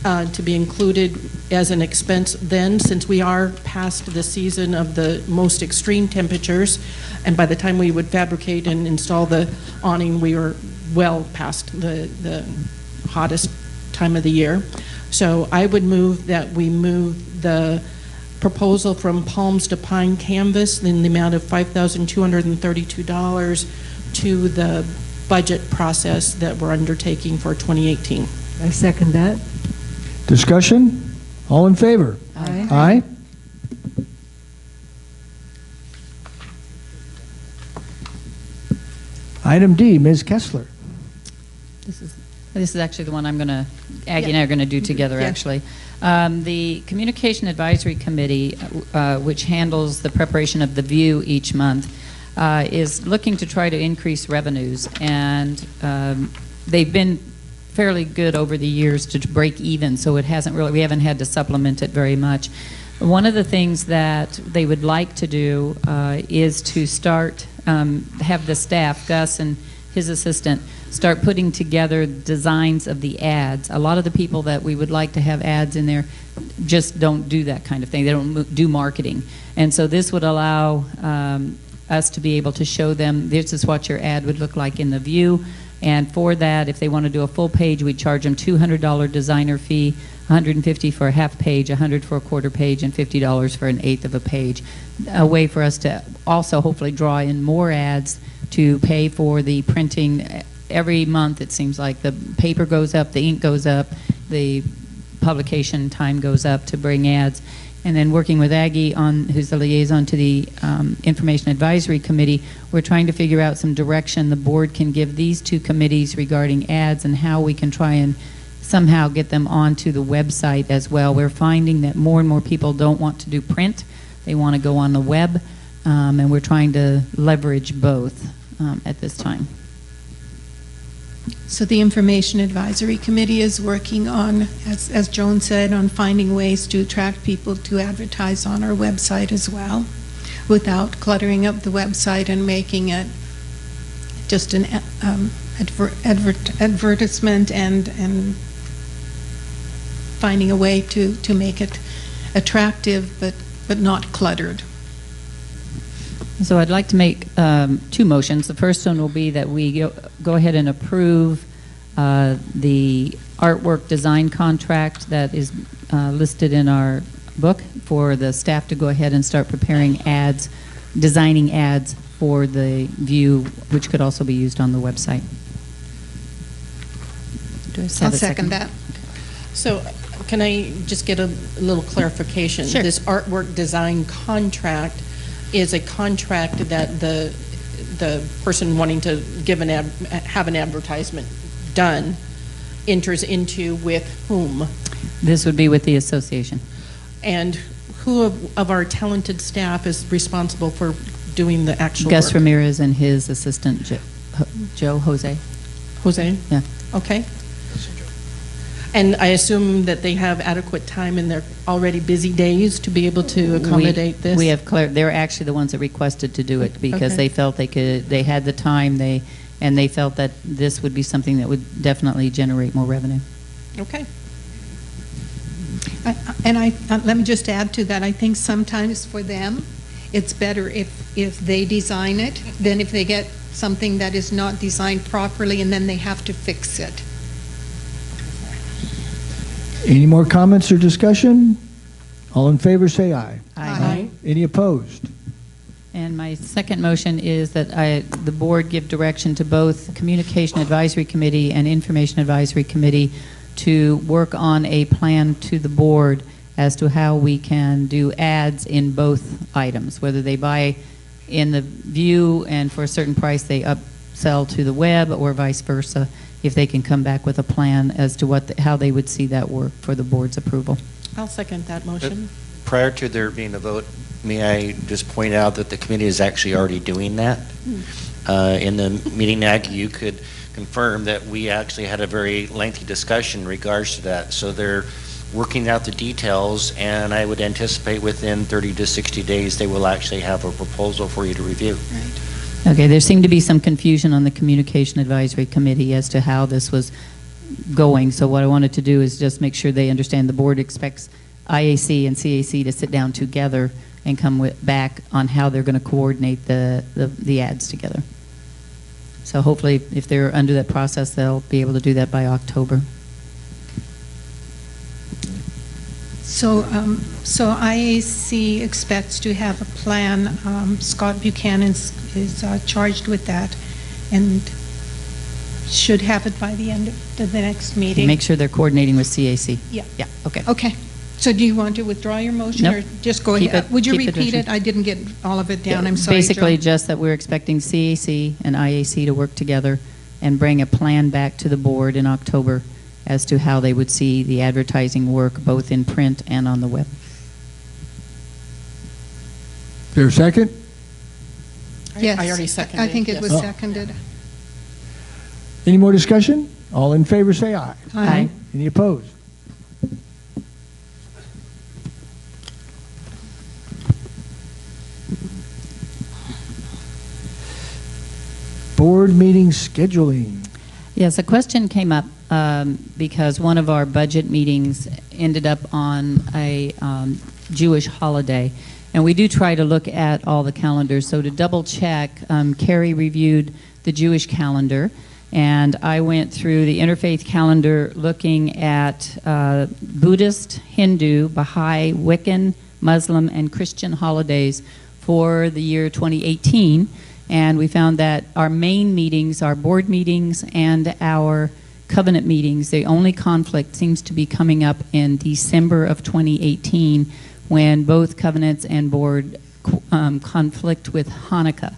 to be included as an expense then, since we are past the season of the most extreme temperatures, and by the time we would fabricate and install the awning, we were well past the hottest time of the year. So I would move that we move the proposal from Palms to Pine Canvas in the amount of $5,232 to the budget process that we're undertaking for 2018. I second that. Discussion? All in favor? Aye. Aye. Item D, Ms. Kessler. This is actually the one I'm going to, Aggie and I are going to do together, Yeah. actually. The Communication Advisory Committee, which handles the preparation of the View each month, is looking to try to increase revenues, and they've been fairly good over the years to break even, so it hasn't really, we haven't had to supplement it very much. One of the things that they would like to do is to start, have the staff, Gus and his assistant, start putting together designs of the ads. A lot of the people that we would like to have ads in there just don't do that kind of thing. They don't do marketing. And so this would allow us to be able to show them, this is what your ad would look like in the View. And for that, if they want to do a full page, we charge them $200 designer fee, $150 for a half page, $100 for a quarter page, and $50 for an eighth of a page. A way for us to also hopefully draw in more ads to pay for the printing. Every month it seems like the paper goes up, the ink goes up, the publication time goes up to bring ads. And then working with Aggie, who's the liaison to the Information Advisory Committee, we're trying to figure out some direction the board can give these two committees regarding ads and how we can try and somehow get them onto the website as well. We're finding that more and more people don't want to do print, they want to go on the web, and we're trying to leverage both at this time. So the Information Advisory Committee is working on, as Joan said, on finding ways to attract people to advertise on our website as well, without cluttering up the website and making it just an advertisement, and finding a way to make it attractive but not cluttered. So I'd like to make two motions. The first one will be that we go ahead and approve the artwork design contract that is listed in our book for the staff to go ahead and start preparing ads, designing ads for the View, which could also be used on the website. Do I have I'll a second that. So can I just get a little clarification? Sure. This artwork design contract is a contract that the person wanting to have an advertisement done enters into with whom? This would be with the association. And who of our talented staff is responsible for doing the actual Gus work? Ramirez and his assistant, Joe Jose. Jose? Yeah. Okay. And I assume that they have adequate time in their already busy days to be able to accommodate this? We have they're actually the ones that requested to do it because Okay. they felt they had the time, and they felt that this would be something that would definitely generate more revenue. Okay. Let me just add to that. I think sometimes for them, it's better if they design it than if they get something that is not designed properly and then they have to fix it. Any more comments or discussion? All in favor, say aye. Aye. Any opposed? And my second motion is that the board give direction to both Communication Advisory Committee and Information Advisory Committee to work on a plan to the board as to how we can do ads in both items, whether they buy in the View and for a certain price they upsell to the web, or vice versa, if they can come back with a plan as to how they would see that work for the board's approval. I'll second that motion. Prior to there being a vote, may I just point out that the committee is actually already doing that? In the meeting, Aggie, you could confirm that we actually had a very lengthy discussion in regards to that. So they're working out the details, and I would anticipate within 30 to 60 days they will actually have a proposal for you to review. Okay, there seemed to be some confusion on the Communication Advisory Committee as to how this was going. So what I wanted to do is just make sure they understand the board expects IAC and CAC to sit down together and come back on how they're going to coordinate the ads together. So hopefully, if they're under that process, they'll be able to do that by October. So IAC expects to have a plan. Scott Buchanan is charged with that and should have it by the end of the next meeting. Make sure they're coordinating with CAC. Yeah. Yeah, okay. Okay. So do you want to withdraw your motion? Nope. Or just go Keep ahead? it- Would you keep it repeat motion. it? I didn't get all of it down. I'm sorry, Basically, Joe. just that we're expecting CAC and IAC to work together and bring a plan back to the board in October as to how they would see the advertising work both in print and on the web. Is there a second? Yes. I already seconded. I think it yes. was Oh. seconded. Any more discussion? All in favor, say aye. Aye. Any opposed? Board meeting scheduling. Yes, a question came up because one of our budget meetings ended up on a Jewish holiday. And we do try to look at all the calendars. So to double check, Carrie reviewed the Jewish calendar, and I went through the interfaith calendar looking at Buddhist, Hindu, Baha'i, Wiccan, Muslim, and Christian holidays for the year 2018. And we found that our main meetings, our board meetings, and our covenant meetings, the only conflict seems to be coming up in December of 2018 when both covenants and board conflict with Hanukkah.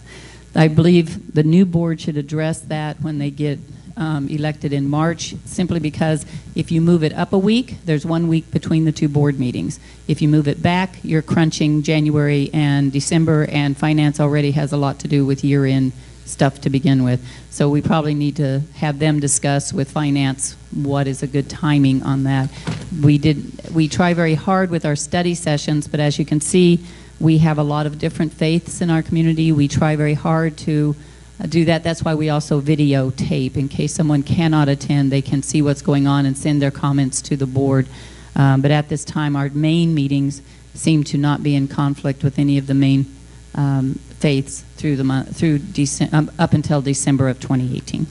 I believe the new board should address that when they get elected in March, simply because if you move it up a week, there's 1 week between the two board meetings. If you move it back, you're crunching January and December, and finance already has a lot to do with year-end stuff to begin with. So we probably need to have them discuss with finance what is a good timing on that. We try very hard with our study sessions, but as you can see, we have a lot of different faiths in our community. We try very hard to do that. That's why we also videotape. In case someone cannot attend, they can see what's going on and send their comments to the board. But at this time, our main meetings seem to not be in conflict with any of the main faiths through the month, up until December of 2018.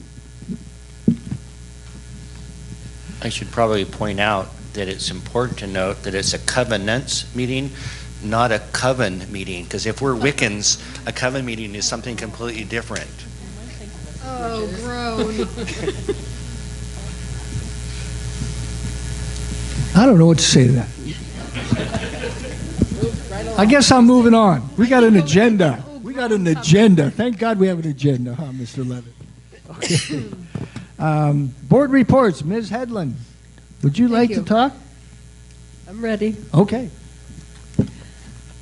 I should probably point out that it's important to note that it's a covenants meeting, not a coven meeting, because if we're Wiccans, a coven meeting is something completely different. Oh, groan. I don't know what to say to that. I guess I'm moving on. We got an agenda. We got an agenda. Thank God we have an agenda, huh, Mr. Levitt? Okay. Board reports. Ms. Hedlund, would you like to talk? I'm ready. Okay.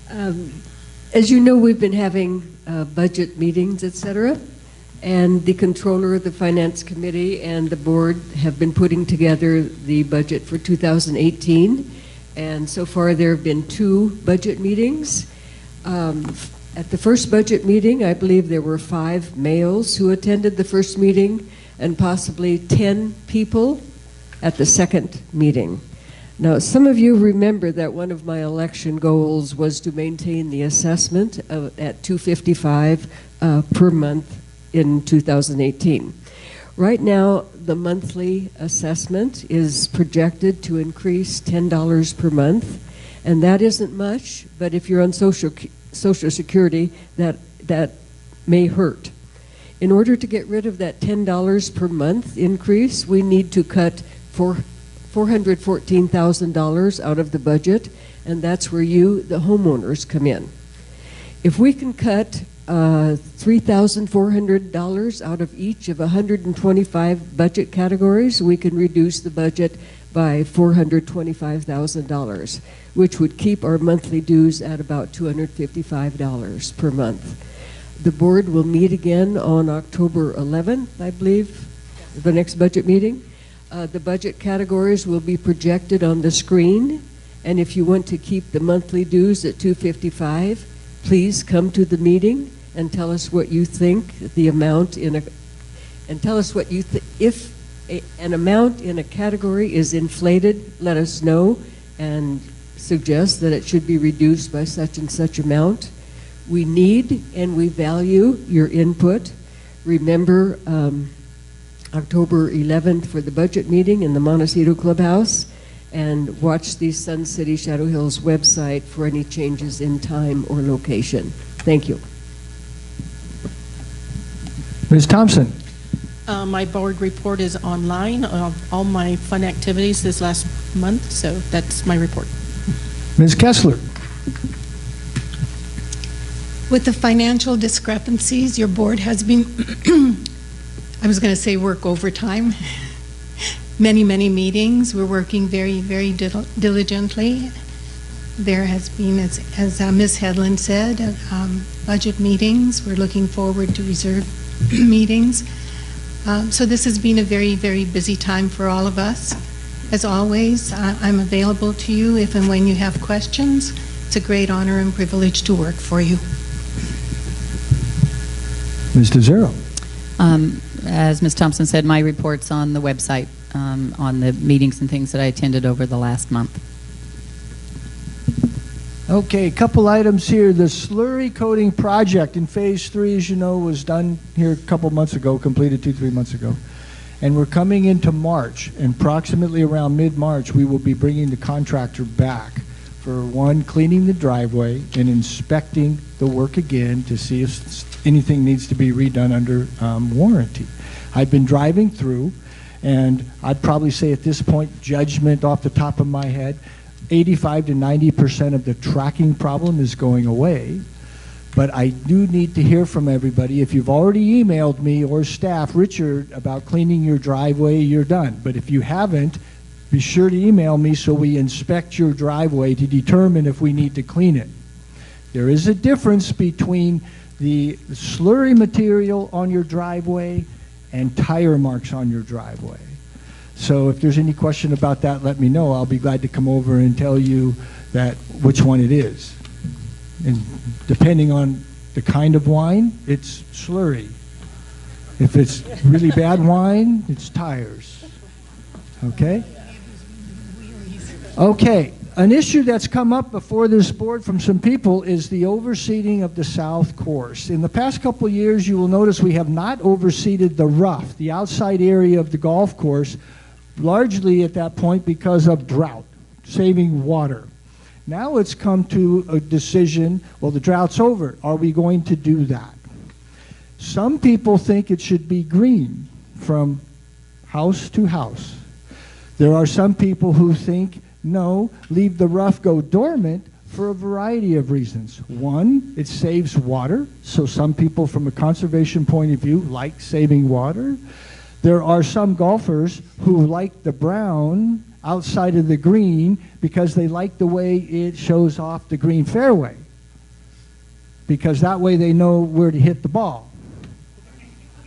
As you know, we've been having budget meetings, et cetera, and the controller of the finance committee and the board have been putting together the budget for 2018, and so far there have been 2 budget meetings. At the first budget meeting, I believe there were 5 males who attended the first meeting and possibly 10 people at the second meeting. Now, some of you remember that one of my election goals was to maintain the assessment at $255 per month in 2018. Right now, the monthly assessment is projected to increase $10 per month, and that isn't much, but if you're on Social Security, that may hurt. In order to get rid of that $10 per month increase, we need to cut $414,000 out of the budget, and that's where you, the homeowners, come in. If we can cut $3,400 out of each of 125 budget categories, we can reduce the budget by $425,000, which would keep our monthly dues at about $255 per month. The board will meet again on October 11th, I believe, the next budget meeting. The budget categories will be projected on the screen, and if you want to keep the monthly dues at $255, please come to the meeting and tell us what you think the amount in a, and tell us what you if an amount in a category is inflated, let us know and suggest that it should be reduced by such and such amount. We need and we value your input. Remember October 11th for the budget meeting in the Montecito Clubhouse, and watch the Sun City Shadow Hills website for any changes in time or location. Thank you. Ms. Thompson. My board report is online of all my fun activities this last month, so that's my report. Ms. Kessler. With the financial discrepancies, your board has been, I was going to say work overtime, many meetings. We're working very diligently. There has been, as Ms. Hedlund said, budget meetings. We're looking forward to reserve meetings. So this has been a very busy time for all of us. As always, I'm available to you if and when you have questions. It's a great honor and privilege to work for you. Ms. DeZero. As Ms. Thompson said, my report's on the website on the meetings and things that I attended over the last month. Okay, a couple items here. The slurry coating project in phase 3, as you know, was done here a couple months ago, completed 2-3 months ago. And we're coming into March, and approximately around mid-March, we will be bringing the contractor back for one, cleaning the driveway and inspecting the work again to see if anything needs to be redone under warranty. I've been driving through, and I'd probably say at this point, judgment off the top of my head, 85 to 90% of the tracking problem is going away. But I do need to hear from everybody. If you've already emailed me or staff, Richard, about cleaning your driveway, you're done. But if you haven't, be sure to email me so we inspect your driveway to determine if we need to clean it. There is a difference between the slurry material on your driveway and tire marks on your driveway. So if there's any question about that, let me know. I'll be glad to come over and tell you that which one it is. And depending on the kind of wine, it's slurry. If it's really bad wine, it's tires. Okay? Okay. An issue that's come up before this board from some people is the overseeding of the south course. In the past couple of years, you will notice we have not overseeded the rough, the outside area of the golf course, largely at that point because of drought, saving water. Now it's come to a decision, well, the drought's over. Are we going to do that? Some people think it should be green from house to house. There are some people who think, no, leave the rough go dormant for a variety of reasons. One, it saves water, so some people from a conservation point of view like saving water. There are some golfers who like the brown outside of the green because they like the way it shows off the green fairway, because that way they know where to hit the ball.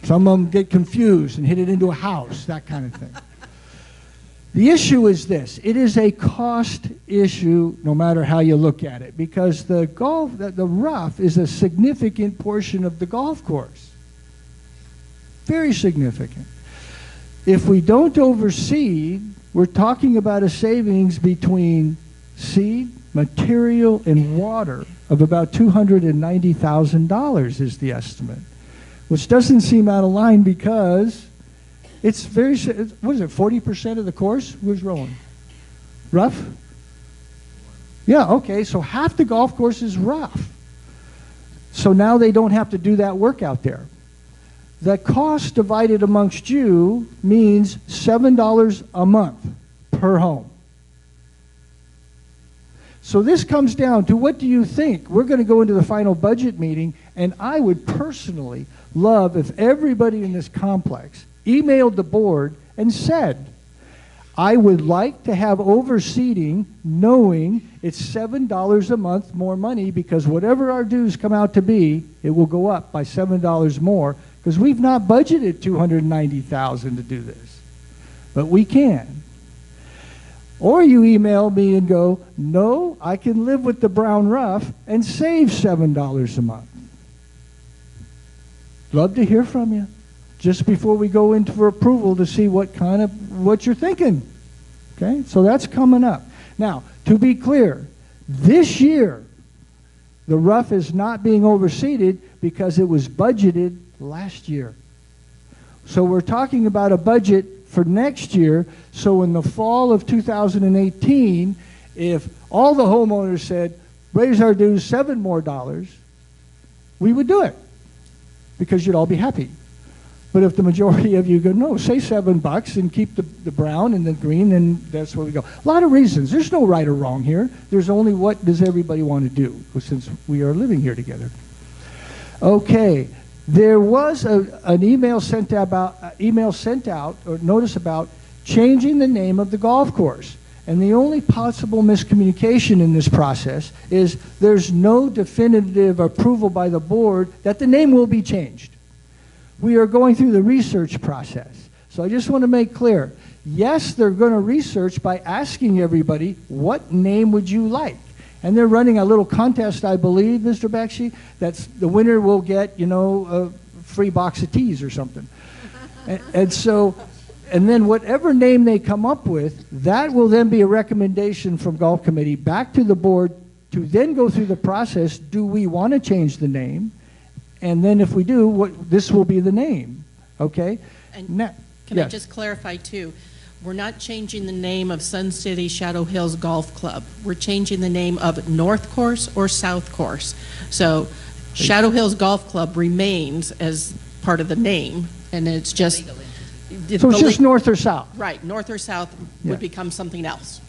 Some of them get confused and hit it into a house, that kind of thing. The issue is this: it is a cost issue no matter how you look at it, because the rough is a significant portion of the golf course. Very significant. If we don't overseed, we're talking about a savings between seed, material, and water of about $290,000 is the estimate, which doesn't seem out of line because it's very, what is it, 40% of the course? Who's rolling? Rough? Yeah, okay, so half the golf course is rough. So now they don't have to do that work out there. The cost divided amongst you means $7 a month per home. So this comes down to, what do you think? We're going to go into the final budget meeting, and I would personally love if everybody in this complex emailed the board and said, I would like to have overseeding, knowing it's $7 a month more money, because whatever our dues come out to be, it will go up by $7 more, because we've not budgeted $290,000 to do this. But we can. Or you email me and go, no, I can live with the brown rough and save $7 a month. Love to hear from you, just before we go into for approval, to see what you're thinking. Okay, so that's coming up. Now, to be clear, this year, the rough is not being overseeded because it was budgeted last year. So we're talking about a budget for next year. So in the fall of 2018, if all the homeowners said, raise our dues $7 more, we would do it, because you'd all be happy. But if the majority of you go, no, say $7 and keep the brown and the green, then that's where we go. A lot of reasons. There's no right or wrong here. There's only what does everybody want to do, since we are living here together. Okay. There was an email sent out, or notice about changing the name of the golf course. And the only possible miscommunication in this process is there's no definitive approval by the board that the name will be changed. We are going through the research process. So I just want to make clear, yes, they're going to research by asking everybody, what name would you like? And they're running a little contest, I believe, Mr. Bakshi, that's the winner will get, a free box of teas or something. And then whatever name they come up with, that will then be a recommendation from Golf Committee back to the board to then go through the process. Do we want to change the name? And then if we do, this will be the name. Okay? And can I just clarify, too? We're not changing the name of Sun City Shadow Hills Golf Club. We're changing the name of North Course or South Course. So Shadow Hills Golf Club remains as part of the name, and it's just... So it's just north or south? Right. North or south would become something else.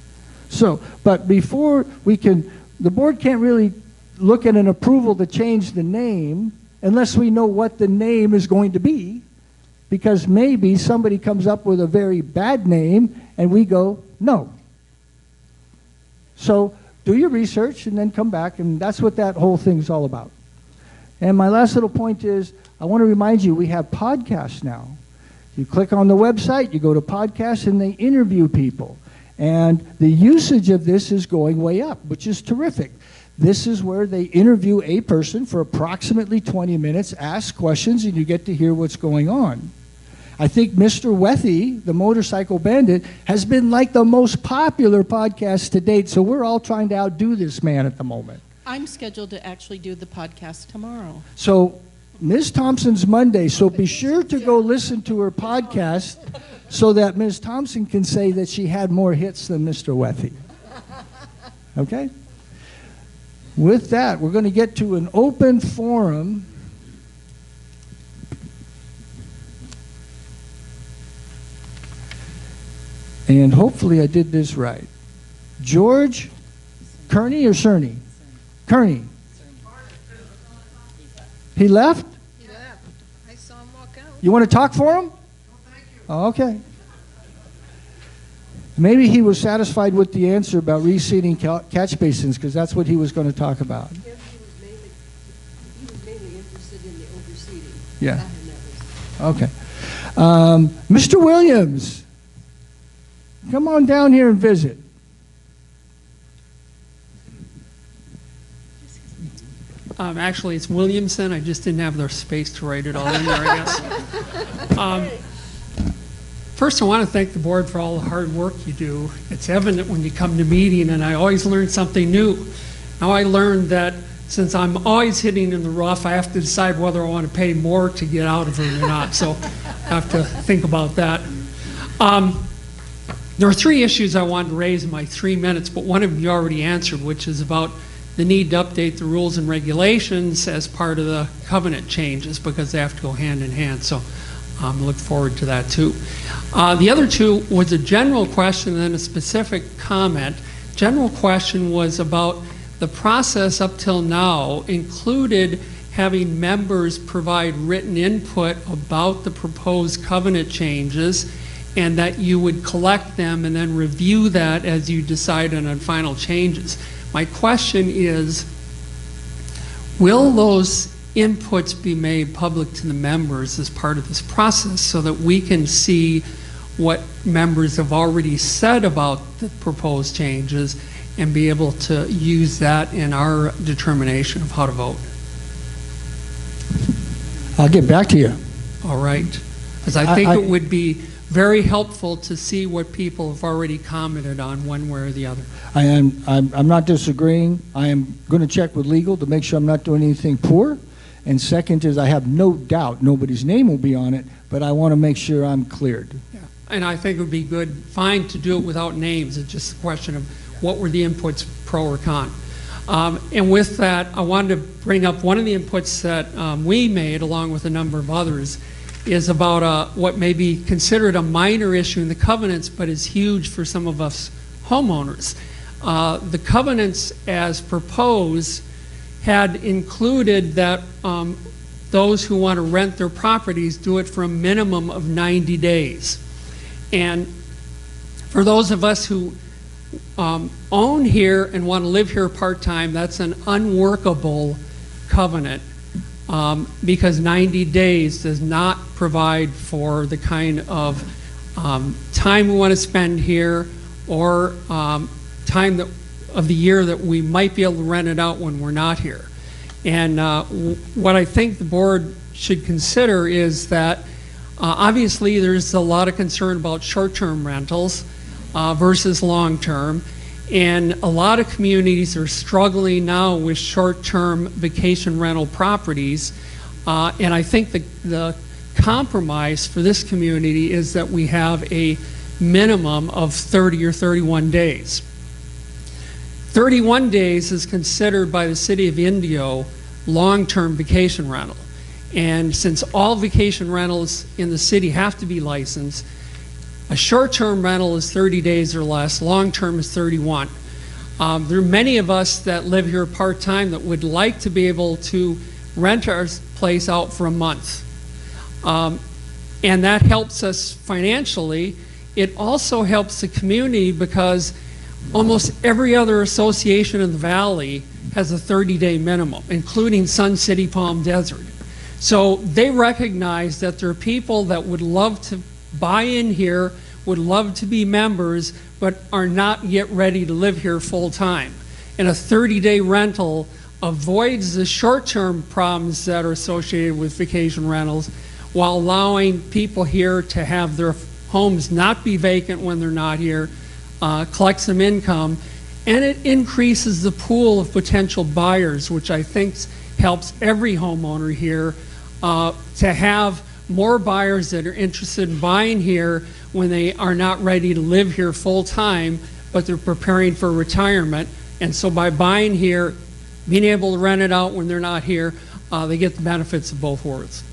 So, but before we can... The board can't really look at an approval to change the name unless we know what the name is going to be, because maybe somebody comes up with a very bad name and we go, no. So do your research and then come back, and that's what that whole thing's all about. And my last little point is, I want to remind you, we have podcasts now. You click on the website, you go to podcasts, and they interview people. And the usage of this is going way up, which is terrific. This is where they interview a person for approximately 20 minutes, ask questions, and you get to hear what's going on. I think Mr. Wethy, the Motorcycle Bandit, has been like the most popular podcast to date, so we're all trying to outdo this man at the moment. I'm scheduled to actually do the podcast tomorrow. So Ms. Thompson's Monday, so be sure to go listen to her podcast so that Ms. Thompson can say that she had more hits than Mr. Wethy. Okay? With that, we're going to get to an open forum. And hopefully I did this right. George Kearney or Cerny? Kearney. He left? He left. I saw him walk out. You want to talk for him? Oh, okay. Maybe he was satisfied with the answer about reseeding catch basins, because that's what he was going to talk about. He was mainly interested in the overseeding. Yeah. Okay. Mr. Williams, come on down here and visit. Actually, it's Williamson. I just didn't have the space to write it all in there, I guess. First, I want to thank the board for all the hard work you do. It's evident when you come to meeting, and I always learn something new. Now I learned that since I'm always hitting in the rough, I have to decide whether I want to pay more to get out of it or not. So I have to think about that. There are three issues I wanted to raise in my 3 minutes, but one of them you already answered, which is about the need to update the rules and regulations as part of the covenant changes, because they have to go hand in hand. So I look forward to that too. The other two was a general question and then a specific comment. General question was about the process up till now included having members provide written input about the proposed covenant changes, and that you would collect them and then review that as you decide on final changes. My question is, will those inputs be made public to the members as part of this process so that we can see what members have already said about the proposed changes and be able to use that in our determination of how to vote? I'll get back to you. All right. Because I think it would be very helpful to see what people have already commented on one way or the other. I'm not disagreeing. I am going to check with legal to make sure I'm not doing anything poor. And second is, I have no doubt nobody's name will be on it, but I want to make sure I'm cleared. Yeah. And I think it would be fine to do it without names. It's just a question of what were the inputs, pro or con. And with that, I wanted to bring up one of the inputs that we made, along with a number of others, is about what may be considered a minor issue in the covenants, but is huge for some of us homeowners. The covenants, as proposed, had included that those who want to rent their properties do it for a minimum of 90 days. And for those of us who own here and want to live here part-time, that's an unworkable covenant. Because 90 days does not provide for the kind of time we want to spend here, or time of the year that we might be able to rent it out when we're not here. And what I think the board should consider is that obviously there's a lot of concern about short-term rentals versus long-term. And a lot of communities are struggling now with short-term vacation rental properties. And I think the compromise for this community is that we have a minimum of 30 or 31 days. 31 days is considered by the city of Indio long-term vacation rental. And since all vacation rentals in the city have to be licensed, a short-term rental is 30 days or less, long-term is 31. There are many of us that live here part-time that would like to be able to rent our place out for a month. And that helps us financially. It also helps the community because almost every other association in the valley has a 30-day minimum, including Sun City Palm Desert. So they recognize that there are people that would love to buy in here, would love to be members, but are not yet ready to live here full-time. And a 30-day rental avoids the short-term problems that are associated with vacation rentals while allowing people here to have their homes not be vacant when they're not here, collect some income, and it increases the pool of potential buyers, which I think helps every homeowner here to have more buyers that are interested in buying here when they are not ready to live here full-time, but they're preparing for retirement. And so by buying here, being able to rent it out when they're not here, they get the benefits of both worlds.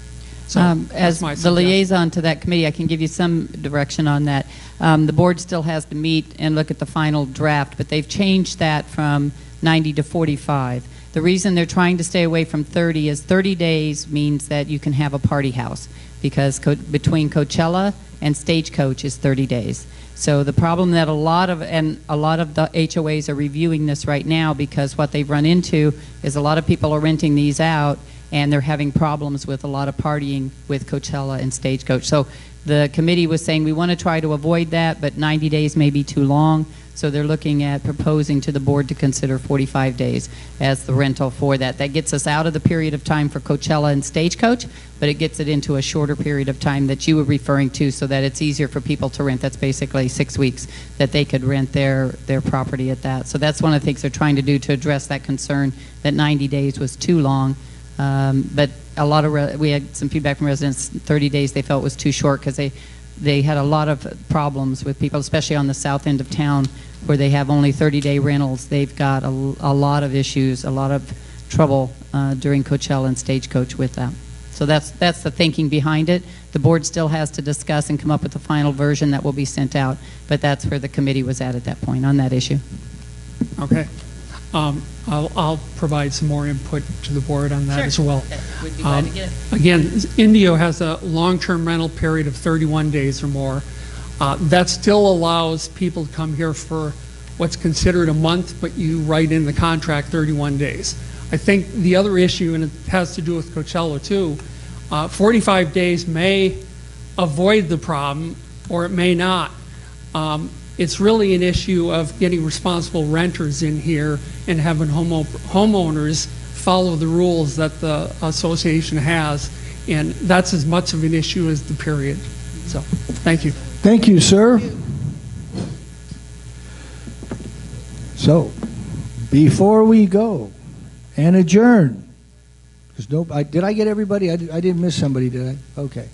So as the liaison to that committee, I can give you some direction on that. The board still has to meet and look at the final draft, but they've changed that from 90 to 45. The reason they're trying to stay away from 30 is 30 days means that you can have a party house, because between Coachella and Stagecoach is 30 days. So the problem that a lot of the HOAs are reviewing this right now, because what they've run into is a lot of people are renting these out and they're having problems with a lot of partying with Coachella and Stagecoach. So the committee was saying we want to try to avoid that, but 90 days may be too long. So they're looking at proposing to the board to consider 45 days as the rental for that. That gets us out of the period of time for Coachella and Stagecoach, but it gets it into a shorter period of time that you were referring to, so that it's easier for people to rent. That's basically 6 weeks that they could rent their property at that. So that's one of the things they're trying to do to address that concern that 90 days was too long. But a lot of we had some feedback from residents. 30 days they felt was too short, because they had a lot of problems with people, especially on the south end of town, where they have only 30-day rentals. They've got a lot of issues, a lot of trouble during Coachella and Stagecoach with that. So that's the thinking behind it. The board still has to discuss and come up with a final version that will be sent out, but that's where the committee was at that point on that issue. Okay. I'll provide some more input to the board on that as well. We'd be glad to get it. Again, Indio has a long-term rental period of 31 days or more. That still allows people to come here for what's considered a month, but you write in the contract 31 days. I think the other issue, and it has to do with Coachella too, 45 days may avoid the problem, or it may not. It's really an issue of getting responsible renters in here and having homeowners follow the rules that the association has, and that's as much of an issue as the period. So, thank you. Thank you, sir. So, before we go and adjourn, because did I get everybody? I didn't miss somebody, did I? Okay.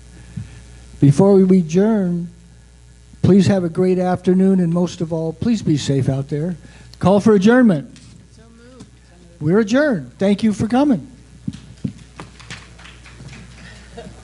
Before we adjourn, please have a great afternoon, and most of all, please be safe out there. Call for adjournment. So moved. We're adjourned. Thank you for coming.